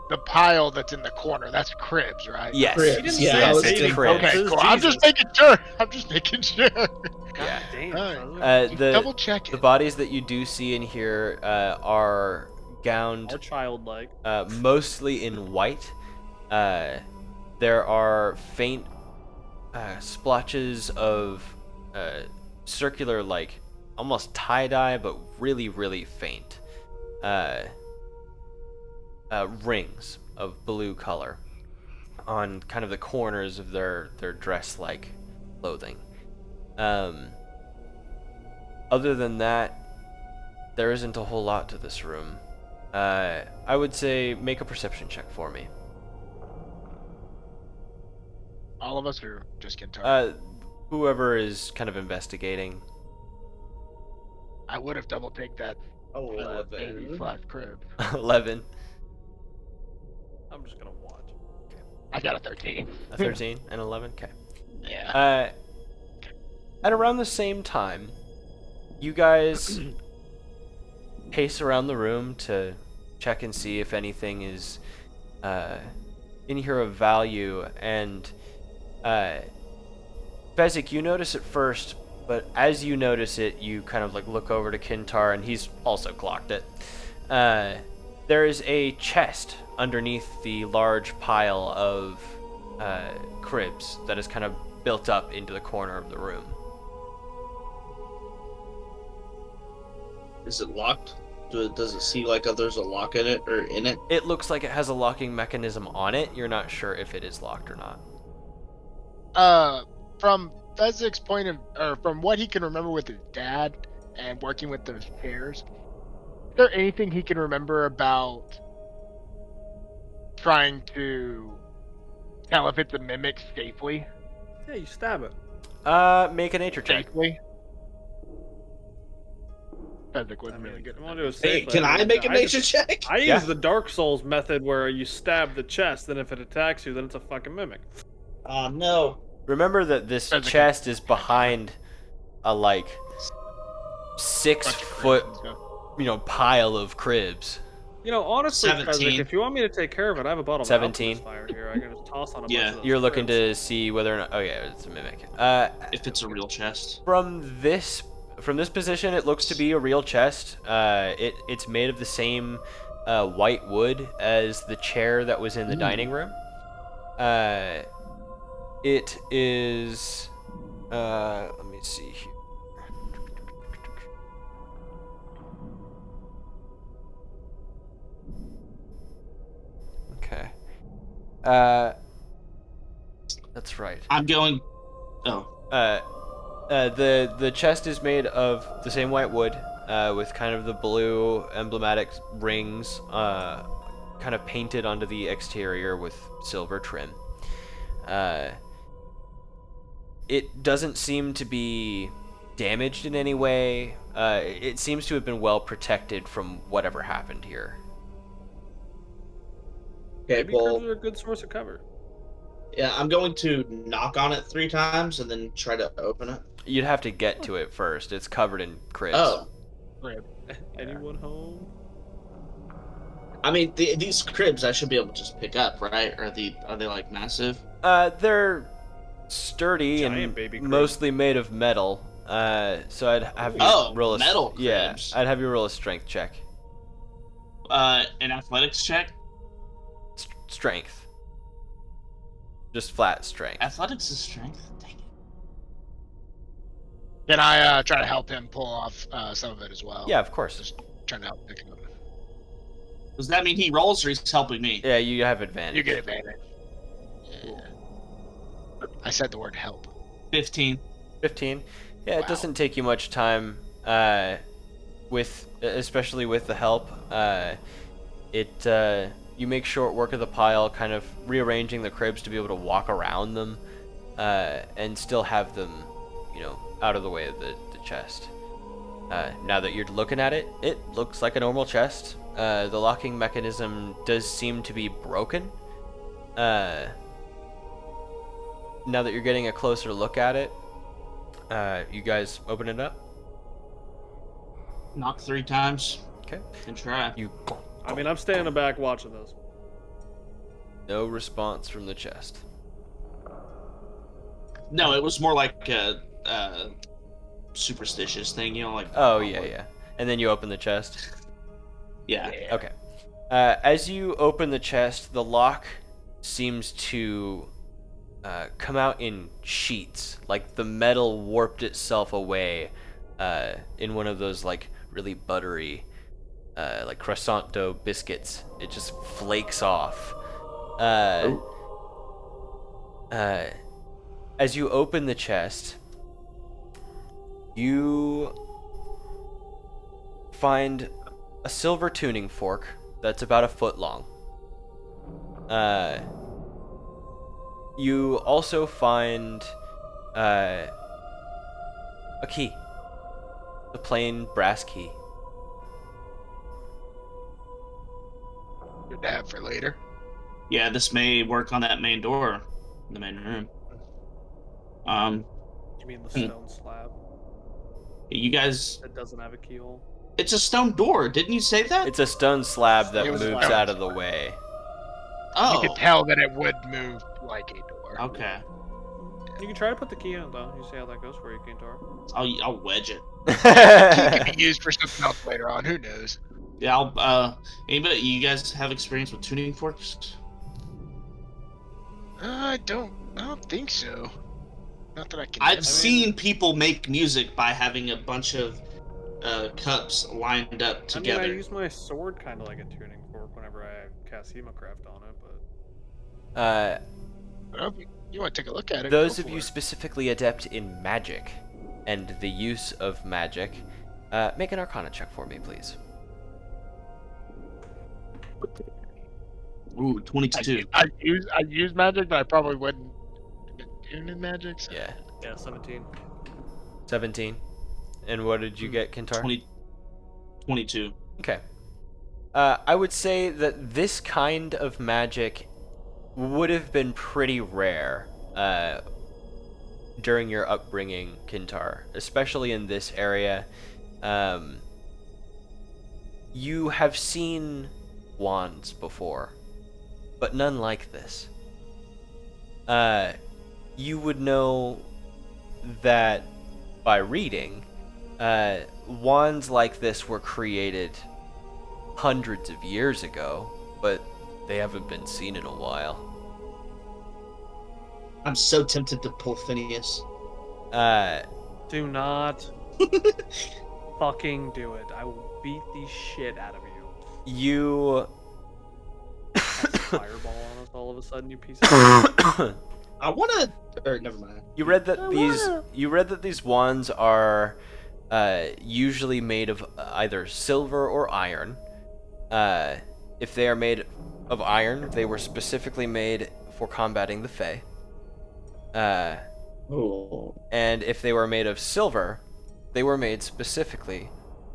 The pile that's in the corner, that's cribs, right? Yes. Cribs. Yeah, it's cribs. Okay, cool. I'm just making sure. Yeah. Damn. Double check it. The bodies that you do see in here are gowned, Are childlike. mostly in white. There are faint splotches of circular, like almost tie-dye, but really, really faint rings of blue color on kind of the corners of their dress-like clothing. Other than that, there isn't a whole lot to this room. I would say make a perception check for me. All of us, or just Kentaro? Whoever is kind of investigating. I would have double take that 85 crib. 11. I'm just gonna watch. I got a 13. A 13 and 11? Okay. Yeah. At around the same time, you guys pace around the room to check and see if anything is in here of value, and Fezzik, you notice it first, but as you notice it, you kind of like look over to Kintar, and he's also clocked it. There is a chest underneath the large pile of cribs that is kind of built up into the corner of the room. Is it locked? Does it seem like there's a lock in it or in it? It looks like it has a locking mechanism on it. You're not sure if it is locked or not. From Fezzik's point of, or from what he can remember with his dad and working with those chairs, is there anything he can remember about trying to tell if it's a mimic safely? Yeah, you stab it. Make a nature check. Safely? Fezzik wasn't really good. Hey, can I make a nature check? I use the Dark Souls method where you stab the chest, then if it attacks you, then it's a fucking mimic. Oh no. Remember that this chest is behind a like 6 foot, pile of cribs. You know, honestly, 17. Fezzik, if you want me to take care of it, I have a bottle of 17. fire here. I can just toss on a bunch of those You're looking cribs. to see whether or not. Oh yeah, it's a mimic. If it's a real chest. From this position, it looks to be a real chest. It's made of the same white wood as the chair that was in the dining room. It is. Let me see here. Okay. That's right. I'm going. Oh. The chest is made of the same white wood, with kind of the blue emblematic rings, kind of painted onto the exterior with silver trim. It doesn't seem to be damaged in any way. It seems to have been well protected from whatever happened here. Okay, Maybe well, cribs are a good source of cover. yeah, I'm going to knock on it 3 times and then try to open it. You'd have to get to it first. It's covered in cribs. Oh. Anyone home? I mean, these cribs I should be able to just pick up, right? Are they like massive? They're sturdy Giant and baby crib. mostly made of metal. So I'd have you roll a metal yeah. cribs. I'd have you roll a strength check. An athletics check. Strength. Just flat strength. Athletics is strength. Dang it. Can I try to help him pull off some of it as well? Yeah, of course. Just trying to help pick it up. Does that mean he rolls or he's helping me? Yeah, you have advantage. You get advantage. Yeah. I said the word help. 15. 15. Yeah, Wow. it doesn't take you much time. Especially with the help. You make short work of the pile, kind of rearranging the cribs to be able to walk around them, and still have them, out of the way of the chest. Now that you're looking at it, it looks like a normal chest. The locking mechanism does seem to be broken. Now that you're getting a closer look at it, you guys open it up. Knock 3 times. Okay. Can try. I mean, I'm standing back watching this. No response from the chest. No, it was more like a superstitious thing, you know, like. Oh, yeah. And then you open the chest? Yeah. Okay. As you open the chest, the lock seems to come out in sheets, like the metal warped itself away in one of those like really buttery like croissant dough biscuits. It just flakes off. As you open the chest, you find a silver tuning fork that's about a foot long. You also find a key. The plain brass key. Good to have for later. Yeah, this may work on that main door in the main room. You mean the stone slab? You guys... That doesn't have a keyhole? It's a stone door, didn't you say that? It's a stone slab that It was moves stone. out of the way. Oh. You could tell that it would move like a door. Okay. You can try to put the key in it, though. You see how that goes for you, Kintar. I'll wedge it. It could be used for something else later on. Who knows? Yeah, I'll, anybody, you guys have experience with tuning forks? I don't think so. Not that I can. I've seen people make music by having a bunch of cups lined up together. I mean, I use my sword kind of like a tuning fork whenever I cast Hemocraft on it, but... You want to take a look at it? Those of you specifically adept in magic and the use of magic, make an Arcana check for me, please. Ooh, 22. I use magic, but I probably wouldn't have been tuning magic. So. Yeah. Yeah, 17. 17. And what did you get, Kintar? 22. Okay. I would say that this kind of magic would have been pretty rare during your upbringing, Kintar, especially in this area. You have seen wands before, but none like this. You would know that by reading, wands like this were created hundreds of years ago, but they haven't been seen in a while. I'm so tempted to pull Phineas. Do not fucking do it. I will beat the shit out of you. You... Fireball on us all of a sudden, you piece of I wanna... Or, never mind. You read that these wands are usually made of either silver or iron. If they are made of iron, they were specifically made for combating the Fae. And if they were made of silver, they were made specifically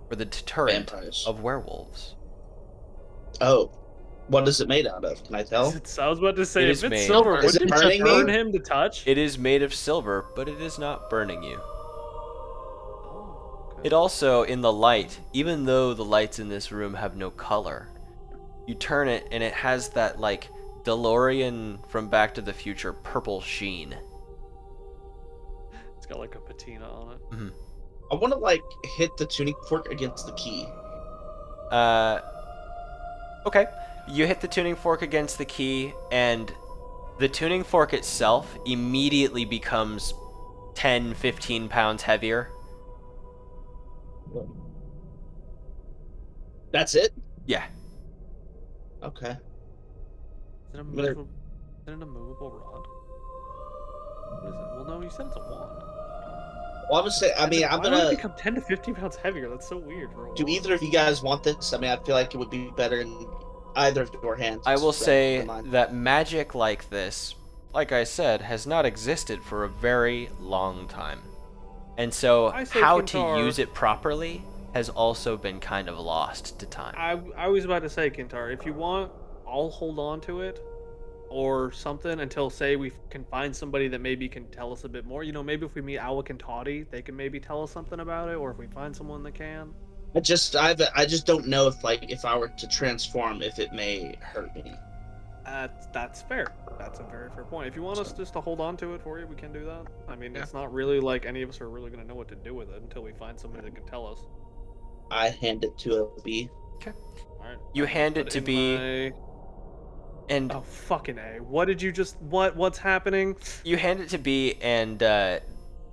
for the deterrent Vampires. of werewolves. Oh. What is it made out of? Can I tell? I was about to say, if it's made- silver, Is it wouldn't it burning burn me? him to touch? It is made of silver, but it is not burning you. Oh, okay. It also, in the light, even though the lights in this room have no color, you turn it and it has that, like, DeLorean from Back to the Future purple sheen. It's got like a patina on it. Mm-hmm. I want to, like, hit the tuning fork against the key. Okay. You hit the tuning fork against the key, and the tuning fork itself immediately becomes 10, 15 pounds heavier. That's it? Yeah. Okay. Is it a movable rod? What is it? Well, no, you said it's a wand. Well, I would say, I mean, I'm Why would it gonna... become 10 to 15 pounds heavier? That's so weird. For a Do wand. either of you guys want this? I mean, I feel like it would be better in either of your hands. I will rather say than mine. that magic like this, like I said, has not existed for a very long time. And so I say how Kintar- to use it properly has also been kind of lost to time. I was about to say, Kintar, if you want, I'll hold on to it or something until, say, we can find somebody that maybe can tell us a bit more. You know, maybe if we meet Alec and Toddy, they can maybe tell us something about it, or if we find someone that can. I just don't know if I were to transform, if it may hurt me. That's fair. That's a very fair point. If you want us just to hold on to it for you, we can do that. I mean, it's not really like any of us are really going to know what to do with it until we find somebody that can tell us. I hand it to a B. Okay. All right. You hand it to B. And oh, fucking A. What did you just... What's happening? You hand it to B, and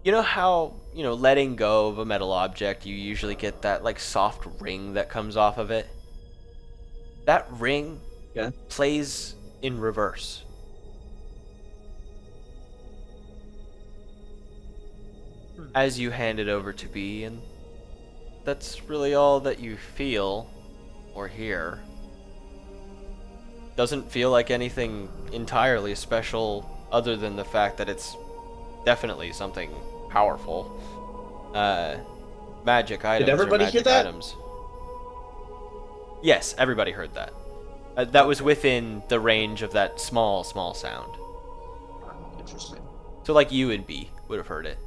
you know how, letting go of a metal object, you usually get that, like, soft ring that comes off of it? That ring plays in reverse. As you hand it over to B, and that's really all that you feel or hear. Doesn't feel like anything entirely special other than the fact that it's definitely something powerful. Magic items. Did everybody hear that? Items. Yes, everybody heard that. That was within the range of that small sound. Interesting. So like you and B would have heard it.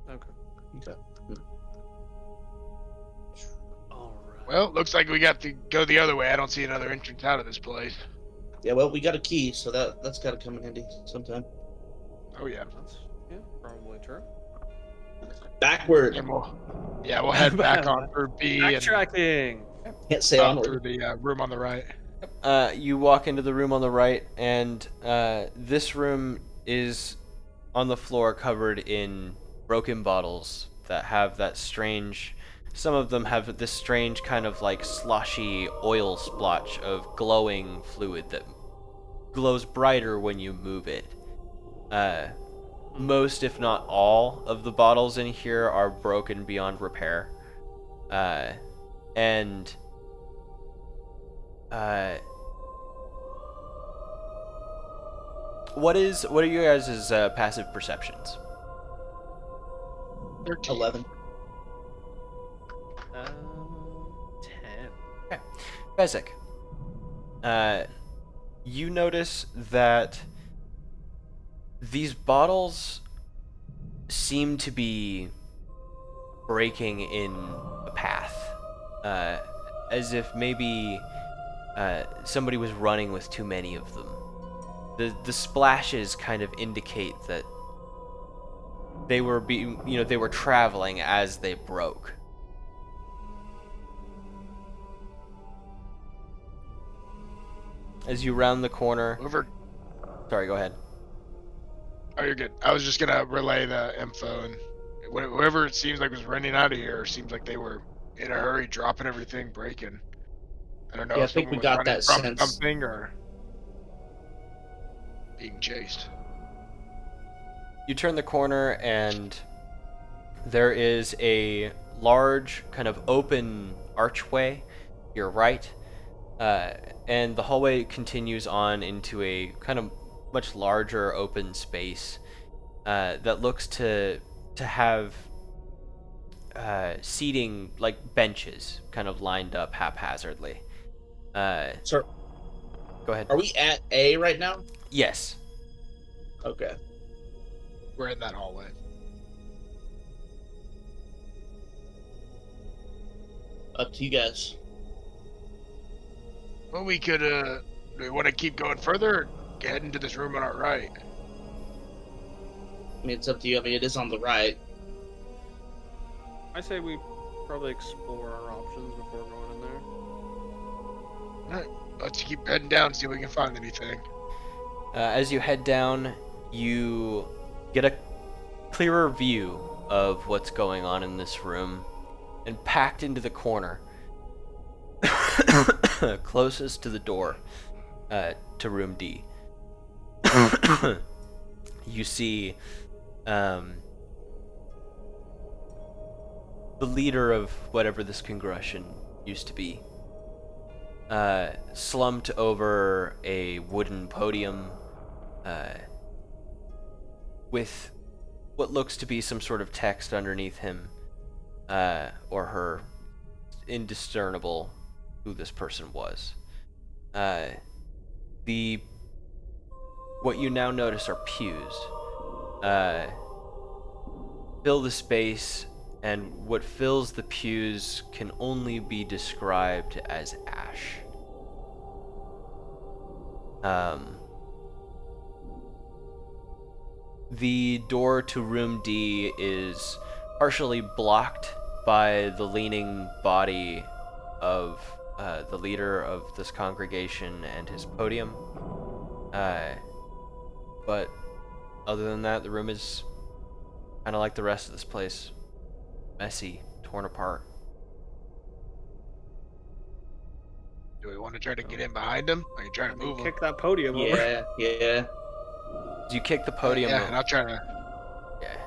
Okay. Well, looks like we got to go the other way. I don't see another entrance out of this place. Yeah, well, we got a key, so that's got to come in handy sometime. Oh, yeah. That's probably true. Backward. And we'll head back on through B. Backtracking. Can't say and onward. through the room on the right. You walk into the room on the right, and this room is on the floor covered in broken bottles that have that strange... Some of them have this strange kind of like sloshy oil splotch of glowing fluid that glows brighter when you move it. Most, if not all, of the bottles in here are broken beyond repair. What are you guys' passive perceptions? 13. 11. 10. Okay. Bezek, you notice that these bottles seem to be breaking in a path, as if maybe somebody was running with too many of them. The splashes kind of indicate that they were they were traveling as they broke. As you round the corner... Sorry, go ahead. Oh, you're good. I was just going to relay the info, and whoever it seems like was running out of here seems like they were in a hurry, dropping everything, breaking. I don't know if I think we got that from sense. Something or being chased. You turn the corner, and there is a large, kind of open archway to your right. And the hallway continues on into a kind of much larger open space that looks to have seating, like benches, kind of lined up haphazardly. Sir, go ahead. Are we at A right now? Yes. Okay. We're in that hallway. Up to you guys. Well, we could, do we want to keep going further or head into this room on our right? I mean, it's up to you. I mean, it is on the right. I say we probably explore our options before going in there. Alright, let's keep heading down, see if we can find anything. As you head down, you get a clearer view of what's going on in this room, and packed into the corner closest to the door to room D. You see the leader of whatever this congregation used to be, slumped over a wooden podium with what looks to be some sort of text underneath him or her, indiscernible who this person was. What you now notice are pews. Fill the space, and what fills the pews can only be described as ash. The door to room D is partially blocked by the leaning body of the leader of this congregation and his podium. But other than that, the room is kind of like the rest of this place. Messy, torn apart. Do we want to try to get in behind him? Or you trying to move him? Kick that podium over. Yeah. You kick the podium over. And I'll try to... Yeah.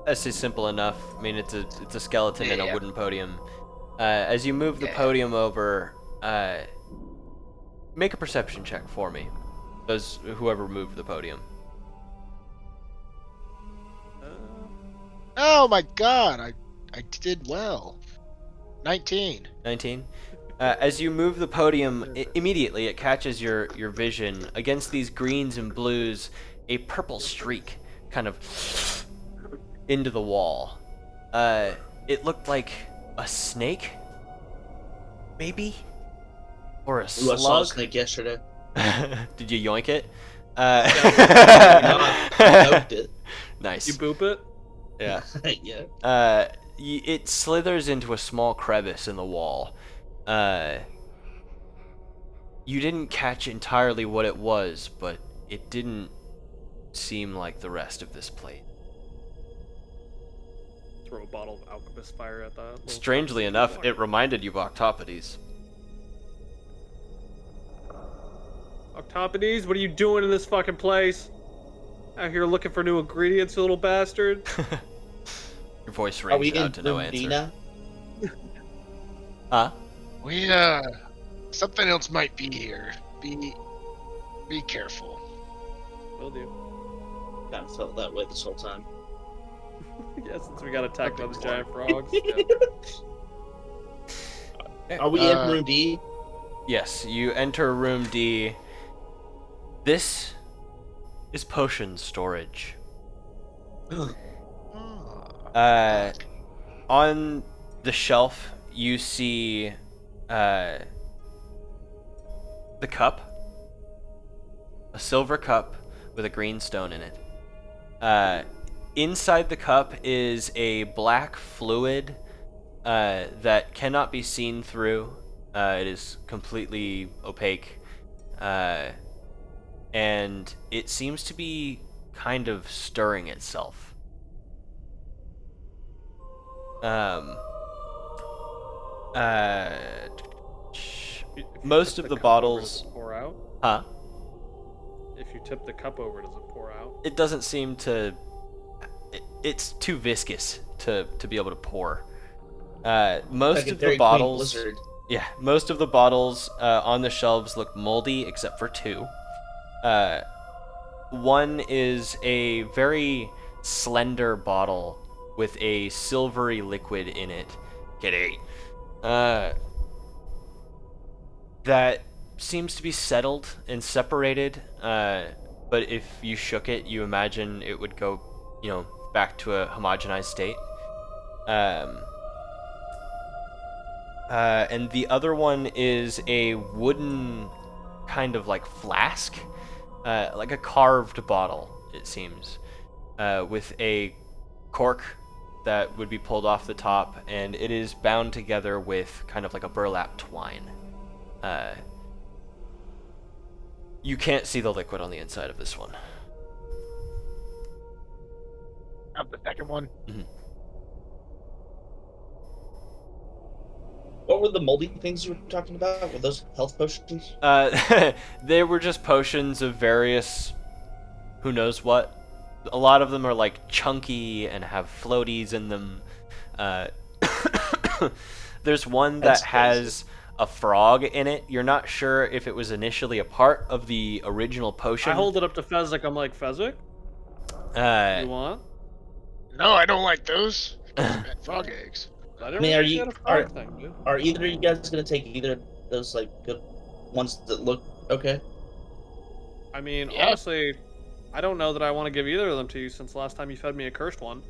That's just simple enough. I mean, it's a skeleton and a wooden podium. As you move the podium over, make a perception check for me. Does whoever moved the podium? Oh my god, I did well. 19. 19. As you move the podium, immediately it catches your vision. Against these greens and blues, a purple streak kind of into the wall. It looked like a snake, maybe, or a slug. I saw a snake yesterday. Did you yoink it? I poked it. Nice. You boop it? Yeah. Yeah. It slithers into a small crevice in the wall. You didn't catch entirely what it was, but it didn't seem like the rest of this plate. Throw a bottle of alchemist fire at that. Strangely enough, it reminded you of Octopodes. Octopodes, what are you doing in this fucking place? Out here looking for new ingredients, you little bastard. Your voice Are we rings in out to no room answer. D now? Huh? We, something else might be here. Be careful. Will do. Kind of felt that way this whole time. Yeah, since we got attacked by the giant frogs. Yeah. Are we in room D? Yes, you enter room D. This is potion storage. On the shelf, you see the cup. A silver cup with a green stone in it. Inside the cup is a black fluid that cannot be seen through. It is completely opaque. And it seems to be kind of stirring itself. Most of the bottles... Pour out? Huh? If you tip the cup over, does it pour out? It doesn't seem to... It's too viscous to be able to pour. Most like of the bottles... Blizzard. Yeah, most of the bottles on the shelves look moldy, except for two. One is a very slender bottle with a silvery liquid in it. Kitty. That seems to be settled and separated, but if you shook it, you imagine it would go, back to a homogenized state. And the other one is a wooden kind of like flask, like a carved bottle, it seems, with a cork that would be pulled off the top, and it is bound together with kind of like a burlap twine. You can't see the liquid on the inside of this one. Of the second one? Mm-hmm. What were the moldy things you were talking about? Were those health potions? They were just potions of various, who knows what. A lot of them are like chunky and have floaties in them. There's one that has a frog in it. You're not sure if it was initially a part of the original potion. I hold it up to Fezzik. I'm like, Fezzik? You want? No, I don't like those. Frog eggs. I mean, are either of you guys gonna take either of those like good ones that look okay? I mean, honestly, I don't know that I want to give either of them to you since last time you fed me a cursed one.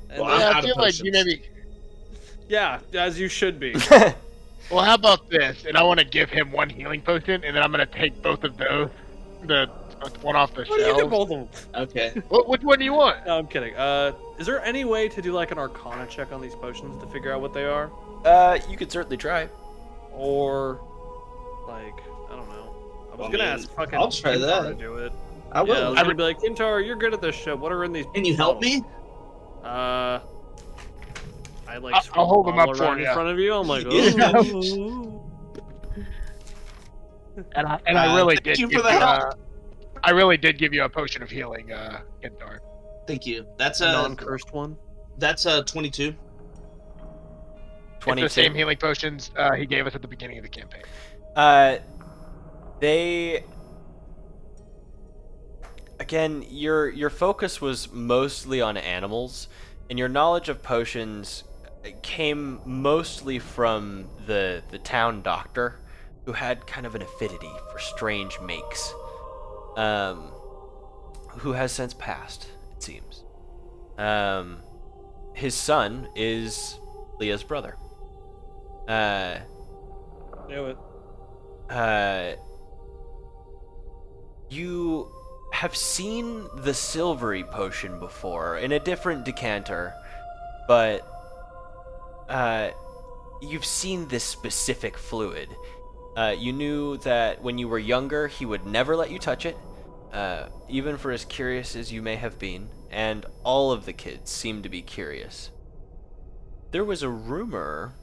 And well, I feel like you maybe. Yeah, as you should be. Well, how about this? And I want to give him one healing potion, and then I'm gonna take both of those, the one off the Well, you get shelves. both of them. Okay. Which one do you want? No, I'm kidding. Is there any way to do like an Arcana check on these potions to figure out what they are? You could certainly try. Or, like, I don't know. I was gonna ask fucking I'll try Kintar that. to do it. I will. Yeah, I was gonna be like, Kintar, you're good at this shit. What are in these? Can you help me? I like. I'll hold them up for around you. in front of you. I'm like, Yeah. oh. And I really thank did you give for the you, help. I really did give you a potion of healing, Kintar. Thank you. That's A a non-cursed one. That's a 22. 22. It's the same healing potions he gave us at the beginning of the campaign. They again, your focus was mostly on animals, and your knowledge of potions came mostly from the town doctor, who had kind of an affinity for strange makes, who has since passed, it seems. His son is Leah's brother. Knew it. You have seen the silvery potion before in a different decanter, but you've seen this specific fluid. You knew that when you were younger, he would never let you touch it, even for as curious as you may have been, and all of the kids seemed to be curious. There was a rumor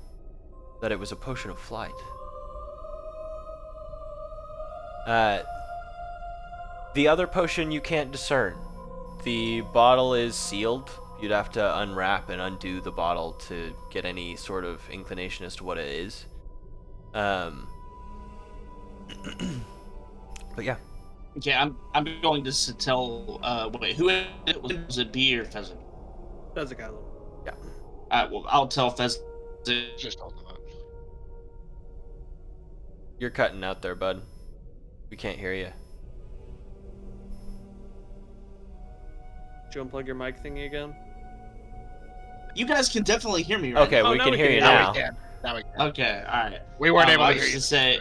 that it was a potion of flight. The other potion you can't discern. The bottle is sealed. You'd have to unwrap and undo the bottle to get any sort of inclination as to what it is. But yeah. Okay, I'm going to tell. Wait, who was it? B or Pheasant? Pheasant got them. Yeah. Well, I'll tell Pheasant. Just hold them up. You're cutting out there, bud. We can't hear you. Did you unplug your mic thingy again? You guys can definitely hear me, right? Okay, Oh, we now can we hear can you hear you. now. Now we can. Okay, all right. We weren't able I to was hear you. to say,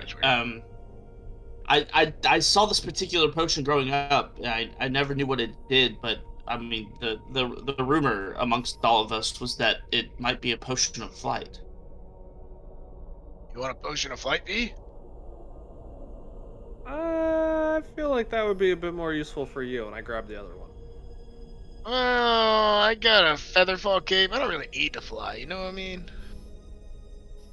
I saw this particular potion growing up. I never knew what it did, but I mean, the rumor amongst all of us was that it might be a potion of flight. You want a potion of flight, V? I feel like that would be a bit more useful for you, and I grabbed the other one. Well, I got a featherfall cape. I don't really need to fly. You know what I mean?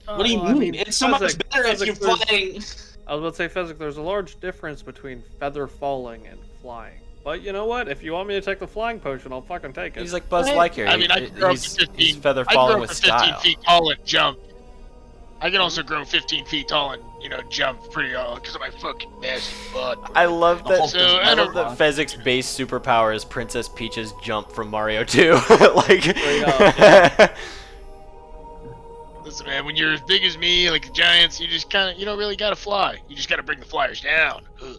What do you Well, I mean? mean, It's so much Fezzik- better if Fezzik, you're there's- flying. I was about to say, Fezzik, there's a large difference between feather falling and flying. But you know what? If you want me to take the flying potion, I'll fucking take it. He's like Buzz Lightyear. I mean, I can grow up to he's 15. feather I falling grew up with to 15 style. feet tall and jump. I can also grow 15 feet tall and jump pretty because of my fucking massive butt. I love that. Hulk doesn't I love have that one. Fezzik's base superpower is Princess Peach's jump from Mario 2. Like, Listen, man, when you're as big as me, like the Giants, you just kind of, you don't really gotta fly. You just gotta bring the flyers down. Ugh.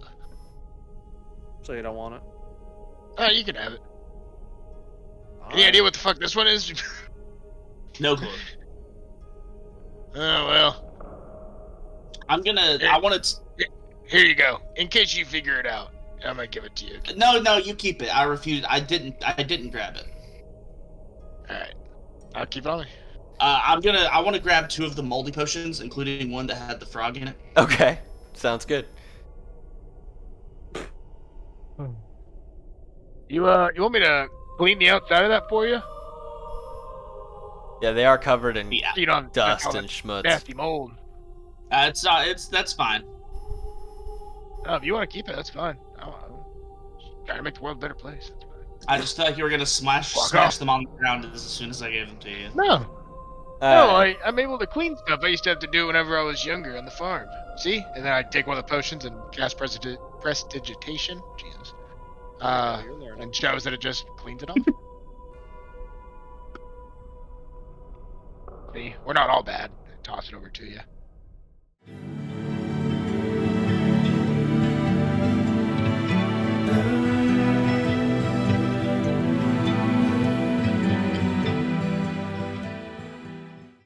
So you don't want it? Alright, you can have it. Any idea what the fuck this one is? No clue. Oh, well. I want to. Here you go. In case you figure it out, I'm gonna give it to you. No, you keep it. I refuse. I didn't grab it. Alright. I'll keep it on me. I want to grab 2 of the moldy potions, including one that had the frog in it. okay, sounds good. You want me to clean the outside of that for you? Yeah, they are covered in Yeah. You don't dust all and that schmutz. nasty mold. That's fine. Oh, if you want to keep it, that's fine. Trying to make the world a better place. That's fine. I just thought you were gonna smash off. them on the ground as soon as I gave them to you. No, I'm able to clean stuff. I used to have to do it whenever I was younger on the farm. See? And then I'd take one of the potions and cast prestidigitation. Jesus. You're learning. And shows that it just cleans it off. See? We're not all bad. Toss it over to you.